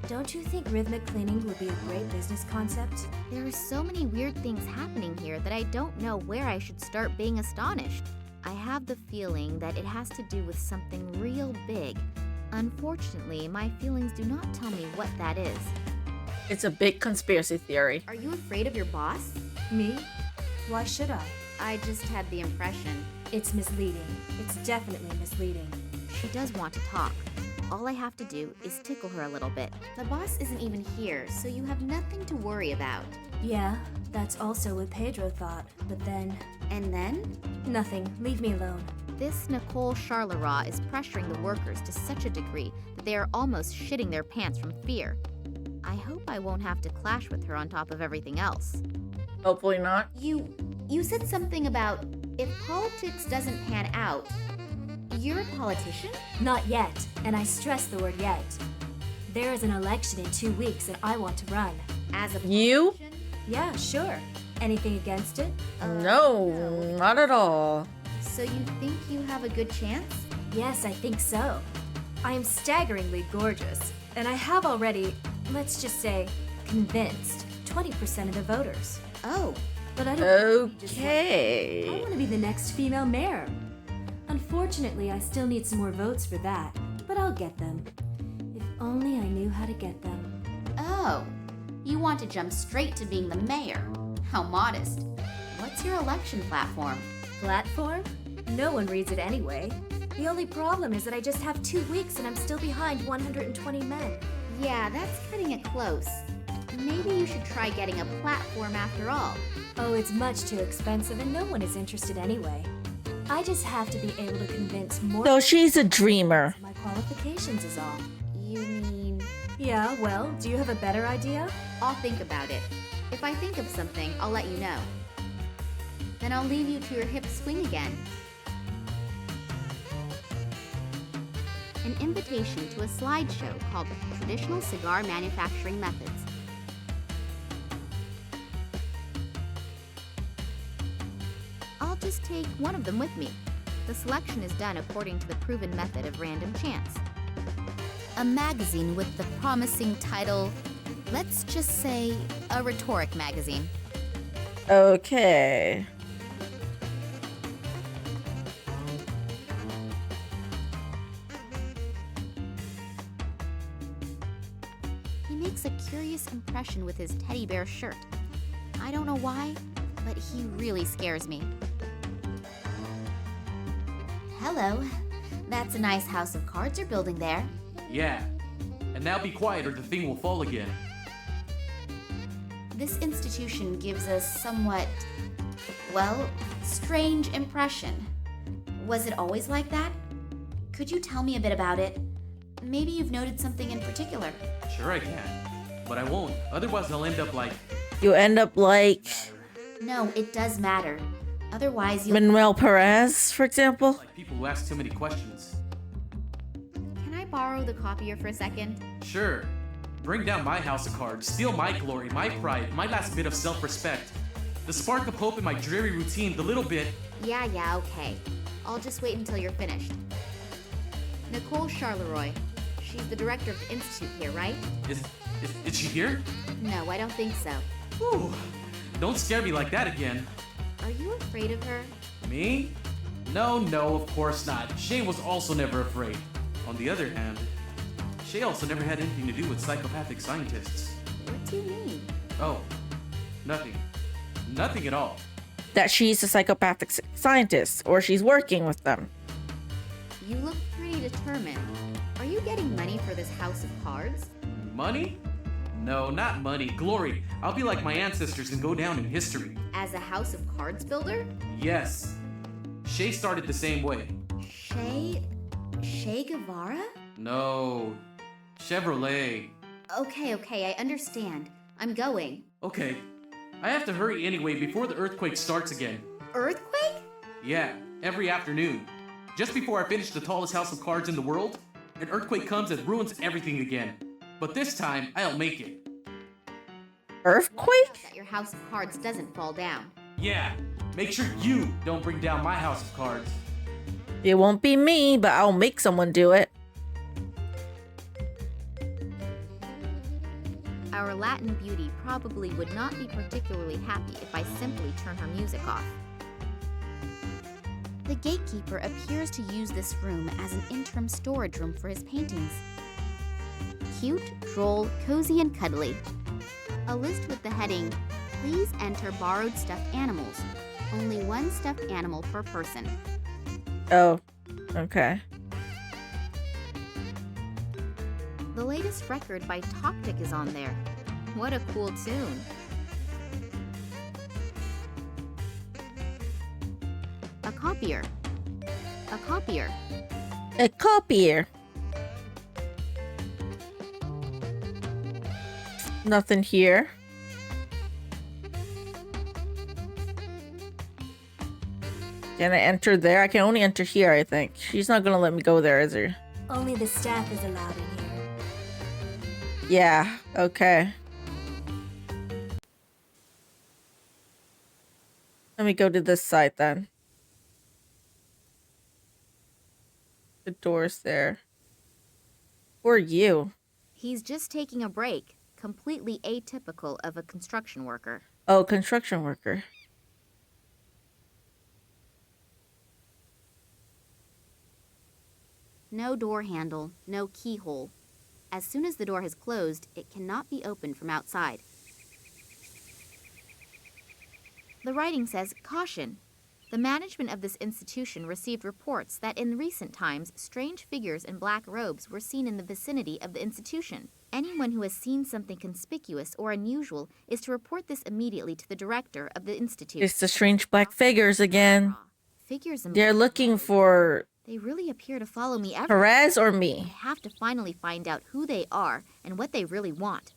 Don't you think rhythmic cleaning would be a great business concept? There are so many weird things happening here that I don't know where I should start being astonished. I have the feeling that it has to do with something real big. Unfortunately, my feelings do not tell me what that is. It's a big conspiracy theory. Are you afraid of your boss? Me? Why should I? I just had the impression. It's misleading. It's definitely misleading. She does want to talk. All I have to do is tickle her a little bit. The boss isn't even here, so you have nothing to worry about. Yeah, that's also what Pedro thought, but then... And then? Nothing. Leave me alone. This Nicole Charleroi is pressuring the workers to such a degree that they are almost shitting their pants from fear. I hope I won't have to clash with her on top of everything else. Hopefully not. You said something about if politics doesn't pan out. You're a politician? Not yet, and I stress the word yet. There is an election in 2 weeks and I want to run. As a You? politician? Yeah, sure. Anything against it? No, not at all. So you think you have a good chance? Yes, I think so. I am staggeringly gorgeous, and I have already, let's just say, convinced 20% of the voters. Oh, But I don't I Okay. want to be the next female mayor. Unfortunately, I still need some more votes for that, but I'll get them. If only I knew how to get them. oh. You want to jump straight to being the mayor. How modest. What's your election platform? Platform? No one reads it anyway. The only problem is that I just have 2 weeks and I'm still behind 120 men. Yeah, that's cutting it close. Maybe you should try getting a platform after all. Oh, it's much too expensive and no one is interested anyway. I just have to be able to convince more So she's a dreamer. my qualifications is all. You mean... Yeah, well, do you have a better idea? I'll think about it. If I think of something, I'll let you know. Then I'll leave you to your hip swing again. An invitation to a slideshow called Traditional Cigar Manufacturing Methods. I'll just take one of them with me. The selection is done according to the proven method of random chance. A magazine with the promising title, let's just say, a rhetoric magazine. Okay. He makes a curious impression with his teddy bear shirt. I don't know why, but he really scares me. Hello. That's a nice house of cards you're building there. Yeah. And now be quiet or the thing will fall again. This institution gives a somewhat, well, strange impression. Was it always like that? Could you tell me a bit about it? Maybe you've noted something in particular. Sure I can. But I won't. Otherwise I'll end up like... You end up like No, it does matter. Otherwise, you'll... Manuel Perez, for example. like people who ask too many questions. Can I borrow the copier for a second? Sure. Bring down my house of cards, steal my glory, my pride, my last bit of self-respect. The spark of hope in my dreary routine, the little bit. Yeah, okay. I'll just wait until you're finished. Nicole Charleroi. She's the director of the institute here, right? Is she here? No, I don't think so. Whew. Don't scare me like that again. Are you afraid of her? Me? No, of course not. Shay was also never afraid. On the other hand, Shay also never had anything to do with psychopathic scientists. What do you mean? Oh, nothing. Nothing at all. That she's a psychopathic scientist, or she's working with them. You look pretty determined. Are you getting money for this house of cards? Money? No, not money. Glory. I'll be like my ancestors and go down in history. As a house of cards builder? Yes. Shay started the same way. Che Guevara? No. Chevrolet. Okay, I understand. I'm going. Okay. I have to hurry anyway before the earthquake starts again. Earthquake? Yeah, every afternoon. Just before I finish the tallest house of cards in the world, an earthquake comes and ruins everything again. But this time, I'll make it. Earthquake? That your house of cards doesn't fall down. Yeah, make sure you don't bring down my house of cards. It won't be me, but I'll make someone do it. Our Latin beauty probably would not be particularly happy if I simply turn her music off. The gatekeeper appears to use this room as an interim storage room for his paintings. Cute, droll, cozy, and cuddly. A list with the heading, "Please enter borrowed stuffed animals. Only one stuffed animal per person." Oh, okay. The latest record by Toptic is on there. What a cool tune. A copier. A copier. A copier. Nothing here. Can I enter there? I can only enter here, I think. She's not gonna let me go there, is her? Only the staff is allowed in here. Yeah, okay. Let me go to this side then. The door's there. Who are you? He's just taking a break, completely atypical of a construction worker. Oh, construction worker. No door handle, no keyhole. As soon as the door has closed, it cannot be opened from outside. The writing says, "Caution. The management of this institution received reports that in recent times, strange figures in black robes were seen in the vicinity of the institution. Anyone who has seen something conspicuous or unusual is to report this immediately to the director of the institute." It's the strange black figures again. Figures in They're black looking robes. for They really appear to follow me everywhere. Perez or I me. have to finally find out who they are and what they really want.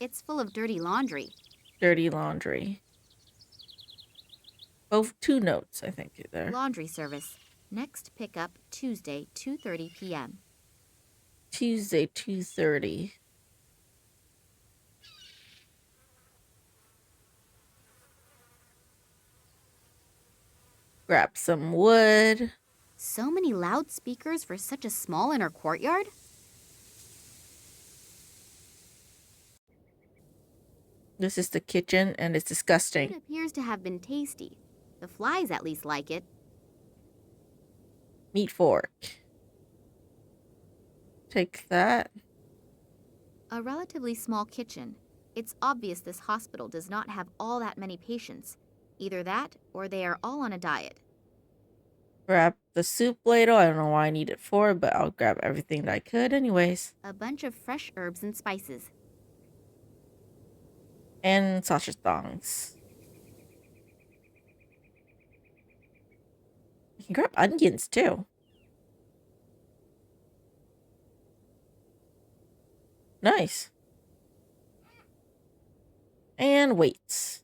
It's full of dirty laundry. Dirty laundry. Both 2 notes, I think, there. Laundry service. Next pickup Tuesday, 2:30 p.m. Tuesday, 2:30. Grab some wood. So many loudspeakers for such a small inner courtyard? This is the kitchen, and it's It disgusting. appears to have been tasty. The flies at least like it. Meat fork. Take that. A relatively small kitchen. It's obvious this hospital does not have all that many patients. Either that, or they are all on a diet. Grab the soup ladle. I don't know why I need it for, but I'll grab everything that I could anyways. A bunch of fresh herbs and spices. And sausage thongs. You can grab onions too. Nice. And weights.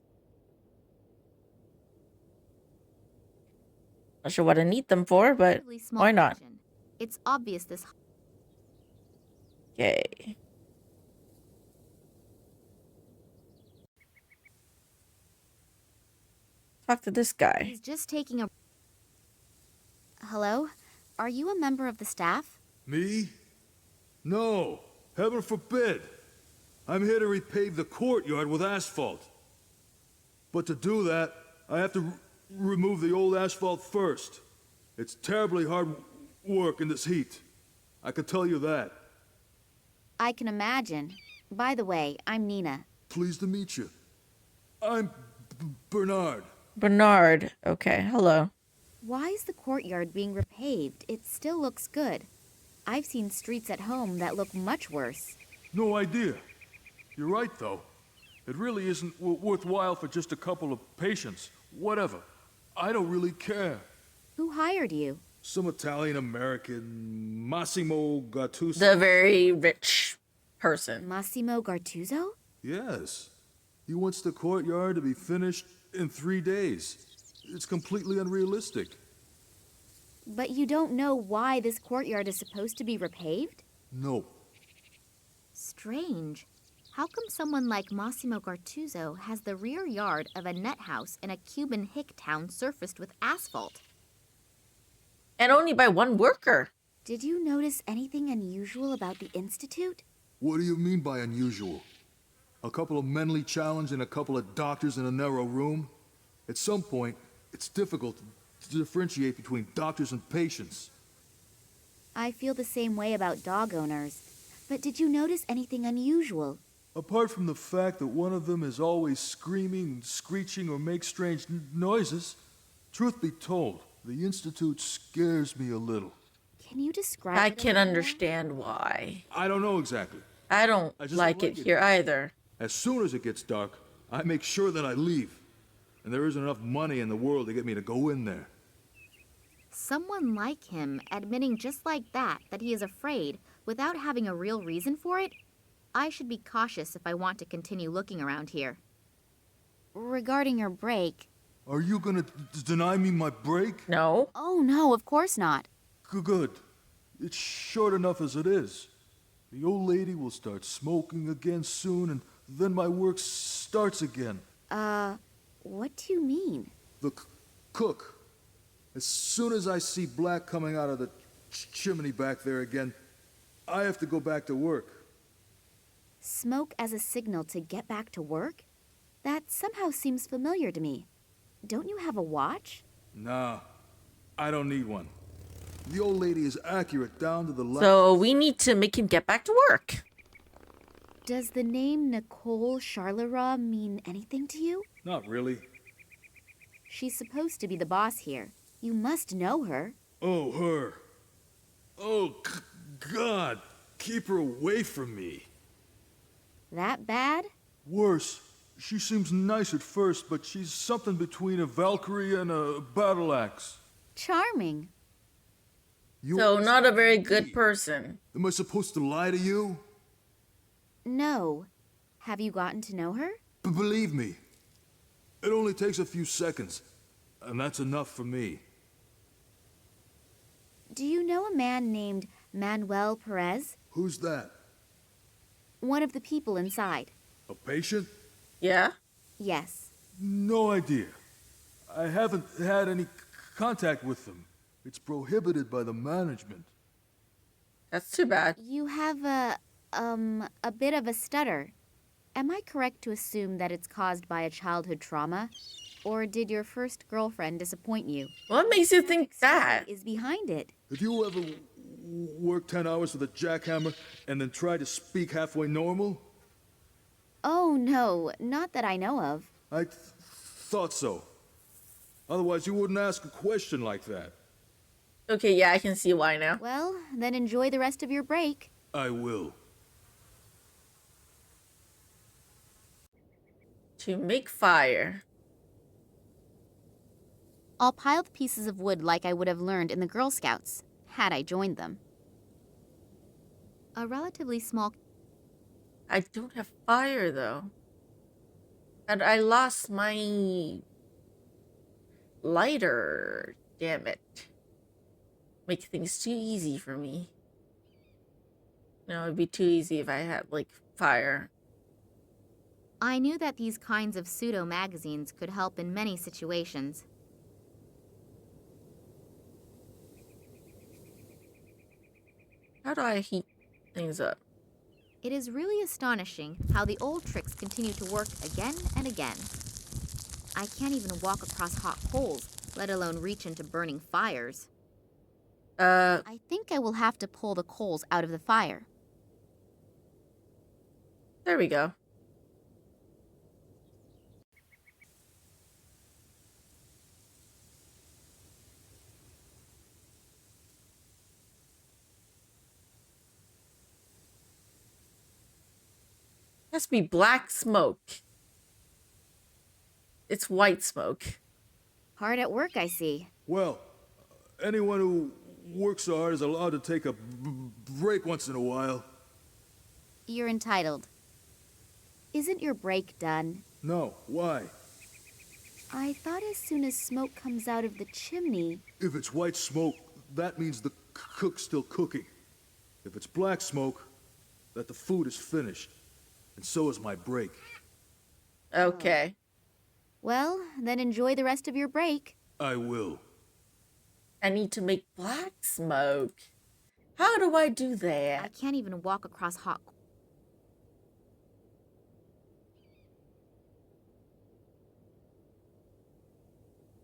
Not sure what I need them for, but Relatively small why not? kitchen. It's obvious this... Okay. Talk to this guy. He's just taking a... Hello? Are you a member of the staff? Me? No. Heaven forbid. I'm here to repave the courtyard with asphalt. But to do that, I have to remove the old asphalt first. It's terribly hard work in this heat. I can tell you that. I can imagine. By the way, I'm Nina. Pleased to meet you. I'm Bernard. Bernard. Okay, hello. Why is the courtyard being repaved? It still looks good. I've seen streets at home that look much worse. No idea. You're right, though. It really isn't worthwhile for just a couple of patients. Whatever. I don't really care. Who hired you? Some Italian-American, Massimo Gattuso. The very rich person. Massimo Gartuzzo? Yes. He wants the courtyard to be finished in 3 days. It's completely unrealistic. But you don't know why this courtyard is supposed to be repaved? No. Strange. How come someone like Massimo Gartuzzo has the rear yard of a net house in a Cuban hick town surfaced with asphalt? And only by one worker. Did you notice anything unusual about the Institute? What do you mean by unusual? A couple of mentally challenged and a couple of doctors in a narrow room? At some point, it's difficult to differentiate between doctors and patients. I feel the same way about dog owners. But did you notice anything unusual? Apart from the fact that one of them is always screaming, screeching, or makes strange noises, truth be told, the Institute scares me a little. Can you describe I it can a little? understand why. I don't know exactly. I don't I just like don't it like it. here either. As soon as it gets dark, I make sure that I leave. And there isn't enough money in the world to get me to go in there. Someone like him admitting just like that he is afraid without having a real reason for it? I should be cautious if I want to continue looking around here. Regarding your break... Are you gonna deny me my break? No. Oh no, of course not. Good. It's short enough as it is. The old lady will start smoking again soon, and then my work starts again. What do you mean? The cook. As soon as I see black coming out of the chimney back there again, I have to go back to work. Smoke as a signal to get back to work? That somehow seems familiar to me. Don't you have a watch? Nah, I don't need one. The old lady is accurate down to the last. So we need to make him get back to work. Does the name Nicole Charleroi mean anything to you? Not really. She's supposed to be the boss here. You must know her. Oh, her. Oh, God. Keep her away from me. That bad? Worse. She seems nice at first, but she's something between a Valkyrie and a battle axe. Charming. So not a very good person. Am I supposed to lie to you? No. Have you gotten to know her? But believe me, it only takes a few seconds, and that's enough for me. Do you know a man named Manuel Perez? Who's that? One of the people inside. A patient? Yeah? Yes. No idea. I haven't had any contact with them. It's prohibited by the management. That's too bad. You have a bit of a stutter. Am I correct to assume that it's caused by a childhood trauma? Or did your first girlfriend disappoint you? What makes you think that? Is behind it. Have you ever worked 10 hours with a jackhammer and then tried to speak halfway normal? Oh, no, not that I know of. I thought so. Otherwise, you wouldn't ask a question like that. Okay, yeah, I can see why now. Well, then enjoy the rest of your break. I will. To make fire. I'll pile the pieces of wood like I would have learned in the Girl Scouts, had I joined them. A relatively small... I don't have fire, though. And I lost my lighter. Damn it. make things too easy for me. No, it'd be too easy if I had, like, fire. I knew that these kinds of pseudo magazines could help in many situations. How do I heat things up? It is really astonishing how the old tricks continue to work again and again. I can't even walk across hot coals, let alone reach into burning fires. I think I will have to pull the coals out of the fire. There we go. Has to be black smoke. It's white smoke. Hard at work, I see. Well, anyone who works so hard is allowed to take a break once in a while. You're entitled. Isn't your break done? No, why? I thought as soon as smoke comes out of the chimney... If it's white smoke, that means the cook's still cooking. If it's black smoke, that the food is finished. And so is my break. Okay. Well, then enjoy the rest of your break. I will. I need to make black smoke. How do I do that? I can't even walk across hot...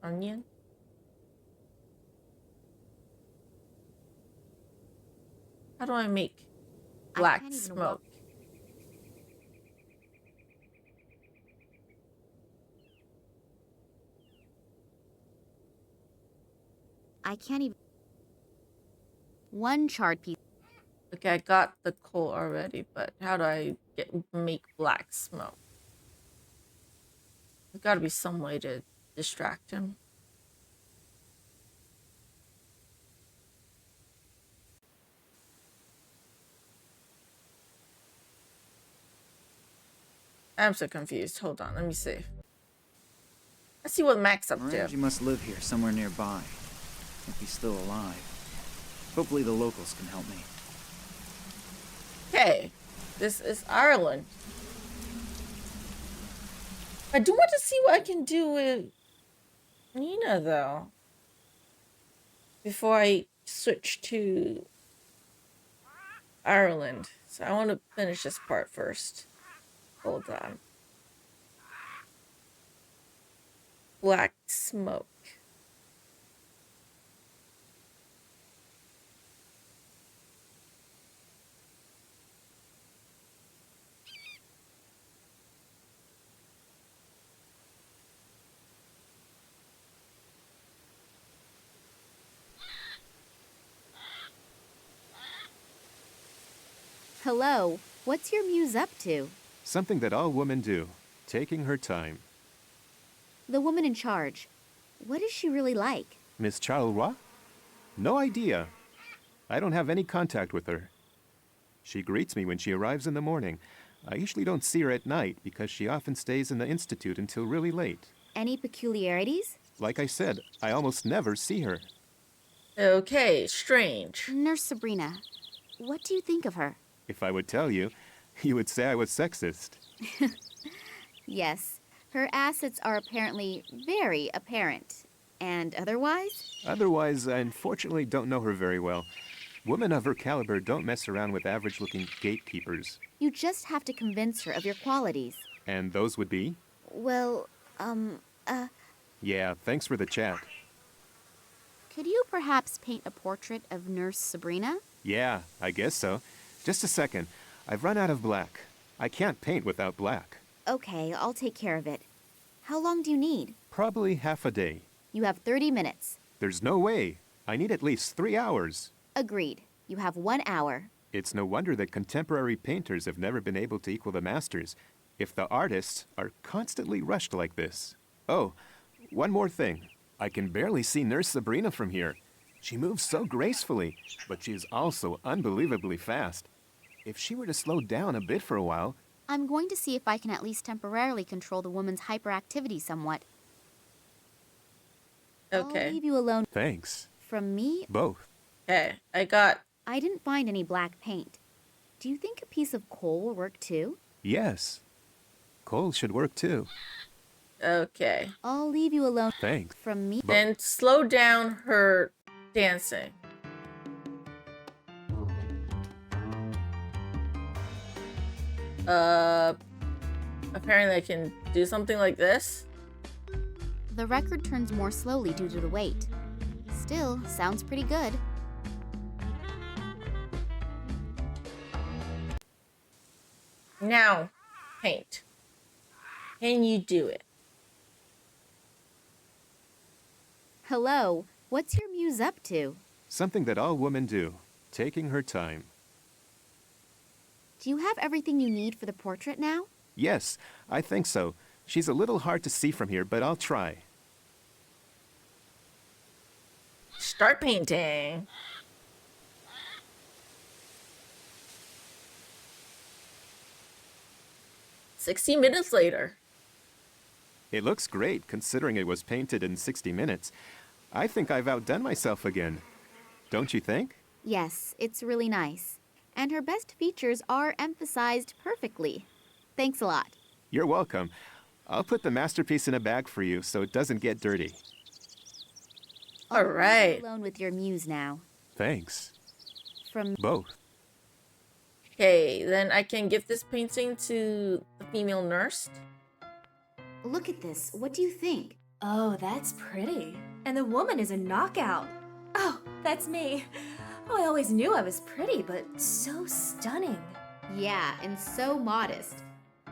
Onion? How do I make black can't even smoke? I can't even... One charred piece... Okay, I got the coal already, but how do I make black smoke? There's gotta be some way to distract him. I'm so confused. Hold on, let me see. Let's see what Max up to. Ranji must live here somewhere nearby, if he's still alive. Hopefully the locals can help me. Okay, this is Ireland. I do want to see what I can do with Nina, though, before I switch to Ireland. So I want to finish this part first. Hold on. Black smoke. Hello, what's your muse up to? Something that all women do, taking her time. The woman in charge. What is she really like? Miss Charleroi? No idea. I don't have any contact with her. She greets me when she arrives in the morning. I usually don't see her at night because she often stays in the institute until really late. Any peculiarities? Like I said, I almost never see her. Okay, strange. Nurse Sabrina, what do you think of her? If I would tell you, you would say I was sexist. Yes, her assets are apparently very apparent. And otherwise? Otherwise, I unfortunately don't know her very well. Women of her caliber don't mess around with average-looking gatekeepers. You just have to convince her of your qualities. And those would be? Well, Yeah, thanks for the chat. Could you perhaps paint a portrait of Nurse Sabrina? Yeah, I guess so. Just a second. I've run out of black. I can't paint without black. Okay, I'll take care of it. How long do you need? Probably half a day. You have 30 minutes. There's no way. I need at least 3 hours. Agreed. You have 1 hour. It's no wonder that contemporary painters have never been able to equal the masters, if the artists are constantly rushed like this. Oh, one more thing. I can barely see Nurse Sabrina from here. She moves so gracefully, but she is also unbelievably fast. If she were to slow down a bit for a while... I'm going to see if I can at least temporarily control the woman's hyperactivity somewhat. Okay. I'll leave you alone. Thanks. From me? Both. Okay, I got... I didn't find any black paint. Do you think a piece of coal will work too? Yes. Coal should work too. Okay. I'll leave you alone. Thanks. From me. And slow down her dancing. Apparently I can do something like this. The record turns more slowly due to the weight. Still, sounds pretty good. Now, paint. Can you do it? Hello, what's your muse up to? Something that all women do. Taking her time. Do you have everything you need for the portrait now? Yes, I think so. She's a little hard to see from here, but I'll try. Start painting. "60 minutes later." It looks great, considering it was painted in 60 minutes. I think I've outdone myself again. Don't you think? Yes, it's really nice. And her best features are emphasized perfectly. Thanks a lot. You're welcome. I'll put the masterpiece in a bag for you so it doesn't get dirty. All right. Alone with your muse now. Thanks. From Both. Okay, then I can give this painting to the female nurse. Look at this. What do you think? Oh, that's pretty. And the woman is a knockout. Oh, that's me. Oh, I always knew I was pretty, but so stunning. Yeah, and so modest.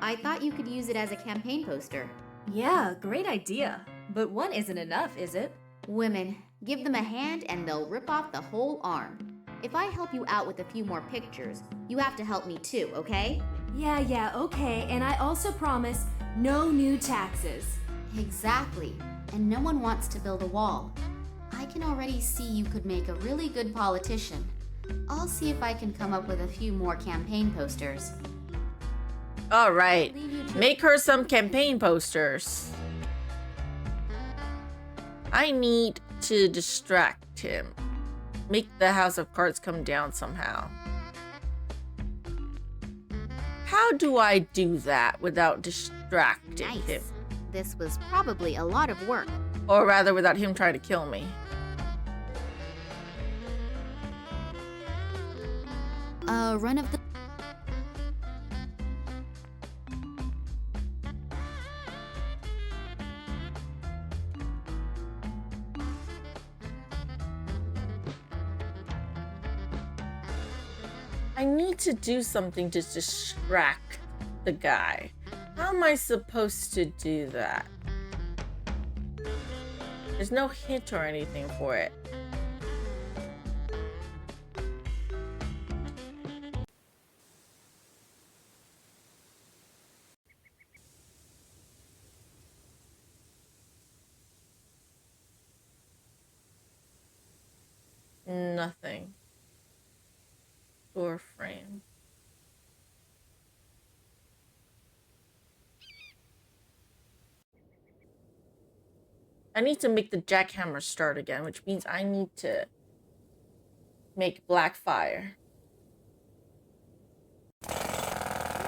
I thought you could use it as a campaign poster. Yeah, great idea. But one isn't enough, is it? Women, give them a hand and they'll rip off the whole arm. If I help you out with a few more pictures, you have to help me too, okay? Yeah, okay. And I also promise no new taxes. Exactly. And no one wants to build a wall. I can already see you could make a really good politician. I'll see if I can come up with a few more campaign posters. All right. Make her some campaign posters. I need to distract him. Make the House of Cards come down somehow. How do I do that without distracting him? Nice. This was probably a lot of work. Or rather, without him trying to kill me. Run of the... I need to do something to distract the guy. How am I supposed to do that? There's no hint or anything for it. Nothing. Door frame. I need to make the jackhammer start again, which means I need to make black fire.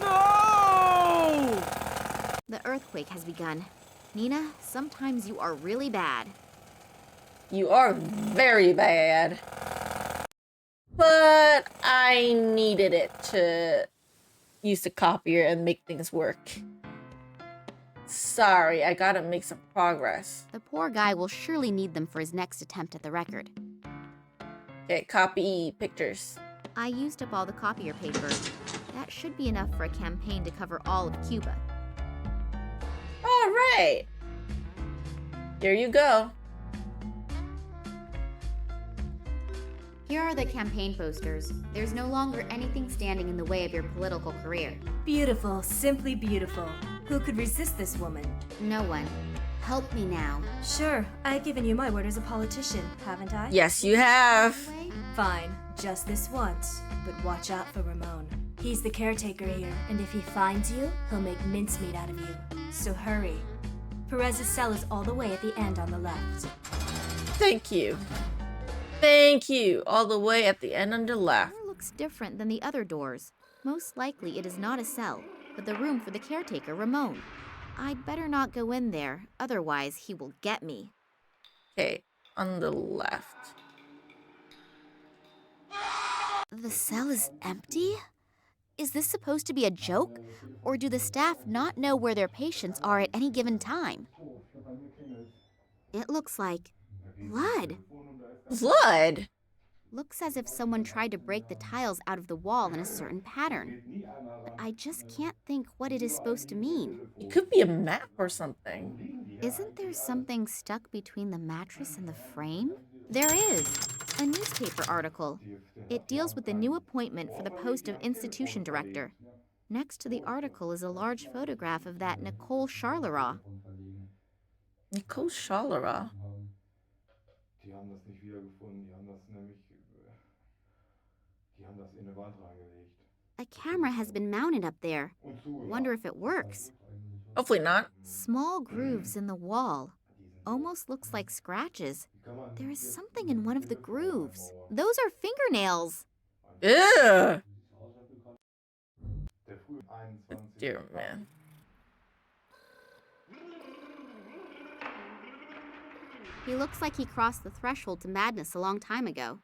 No! The earthquake has begun. Nina, sometimes you are really bad. You are very bad. But I needed it to use the copier and make things work. Sorry, I gotta make some progress. The poor guy will surely need them for his next attempt at the record. Okay, copy pictures. I used up all the copier paper. That should be enough for a campaign to cover all of Cuba. All right. Here you go. Here are the campaign posters. There's no longer anything standing in the way of your political career. Beautiful, simply beautiful. Who could resist this woman? No one. Help me now. Sure, I've given you my word as a politician, haven't I? Yes, you have. Anyway, Fine, just this once. But watch out for Ramon. He's the caretaker here, and if he finds you, he'll make mincemeat out of you. So hurry. Perez's cell is all the way at the end on the left. Thank you. Thank you. All the way at the end on the left. Door looks different than the other doors. Most likely it is not a cell, but the room for the caretaker, Ramon. I'd better not go in there, otherwise he will get me. Okay, on the left. The cell is empty? Is this supposed to be a joke? Or do the staff not know where their patients are at any given time? It looks like blood. Blood? Looks as if someone tried to break the tiles out of the wall in a certain pattern. But I just can't think what it is supposed to mean. It could be a map or something. Isn't there something stuck between the mattress and the frame? There is. A newspaper article. It deals with the new appointment for the post of institution director. Next to the article is a large photograph of that Nicole Charleroi. Nicole Charleroi? A camera has been mounted up there. Wonder if it works. Hopefully not. Small grooves in the wall. Almost looks like scratches. There is something in one of the grooves. Those are fingernails. Ew. Dear man. He looks like he crossed the threshold to madness a long time ago.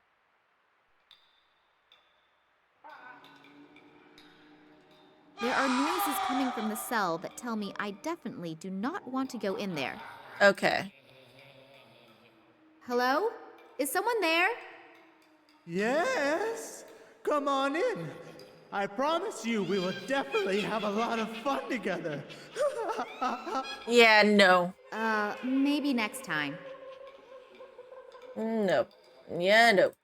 There are noises coming from the cell that tell me I definitely do not want to go in there. Okay. Hello? Is someone there? Yes? Come on in. I promise you we will definitely have a lot of fun together. Yeah, no. Maybe next time. Nope. Yeah, nope.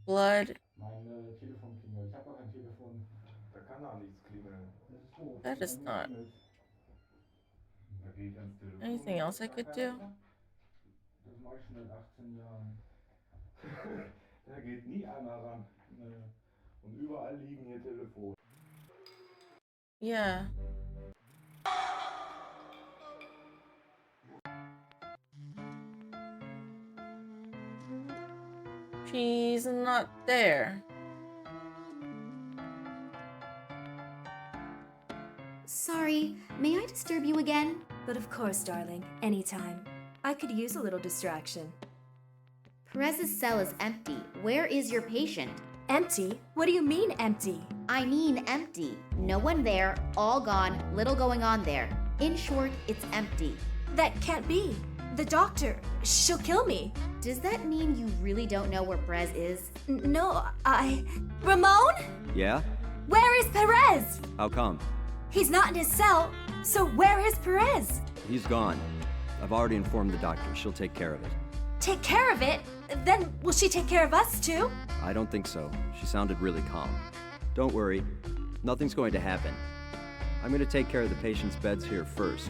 Blood. That is not. Anything else I could do? Yeah. She's not there. Sorry, may I disturb you again? But of course, darling, anytime. I could use a little distraction. Perez's cell is empty. Where is your patient? Empty? What do you mean empty? I mean empty. No one there, all gone, little going on there. In short, it's empty. That can't be. The doctor, she'll kill me. Does that mean you really don't know where Perez is? No, Ramon? Yeah? Where is Perez? How come? He's not in his cell, so where is Perez? He's gone. I've already informed the doctor. She'll take care of it. Take care of it? Then will she take care of us too? I don't think so. She sounded really calm. Don't worry. Nothing's going to happen. I'm going to take care of the patient's beds here first.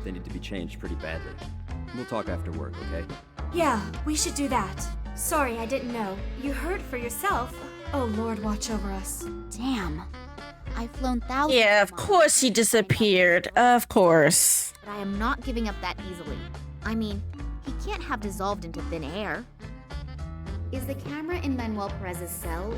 They need to be changed pretty badly. We'll talk after work, okay? Yeah, we should do that. Sorry, I didn't know. You heard for yourself. Oh, Lord, watch over us. Damn. I've flown thousands. Yeah, of course he disappeared. Of course. But I am not giving up that easily. I mean, he can't have dissolved into thin air. Is the camera in Manuel Perez's cell?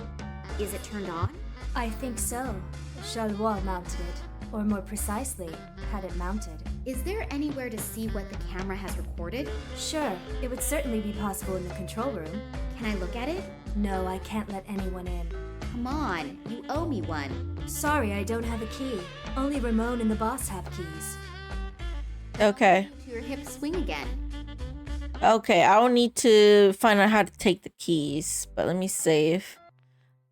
Is it turned on? I think so. Charleroi mounted it. Or more precisely, had it mounted. Is there anywhere to see what the camera has recorded? Sure, it would certainly be possible in the control room. Can I look at it? No, I can't let anyone in. Come on, you owe me one. Sorry, I don't have a key. Only Ramon and the boss have keys. Okay. To your hip swing again. Okay, I'll need to find out how to take the keys, but let me save.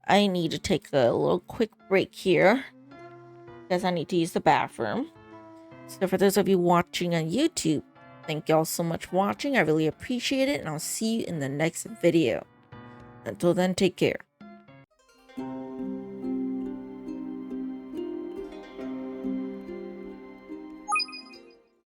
I need to take a little quick break here because I need to use the bathroom. So for those of you watching on YouTube, thank y'all so much for watching. I really appreciate it, and I'll see you in the next video. Until then, take care.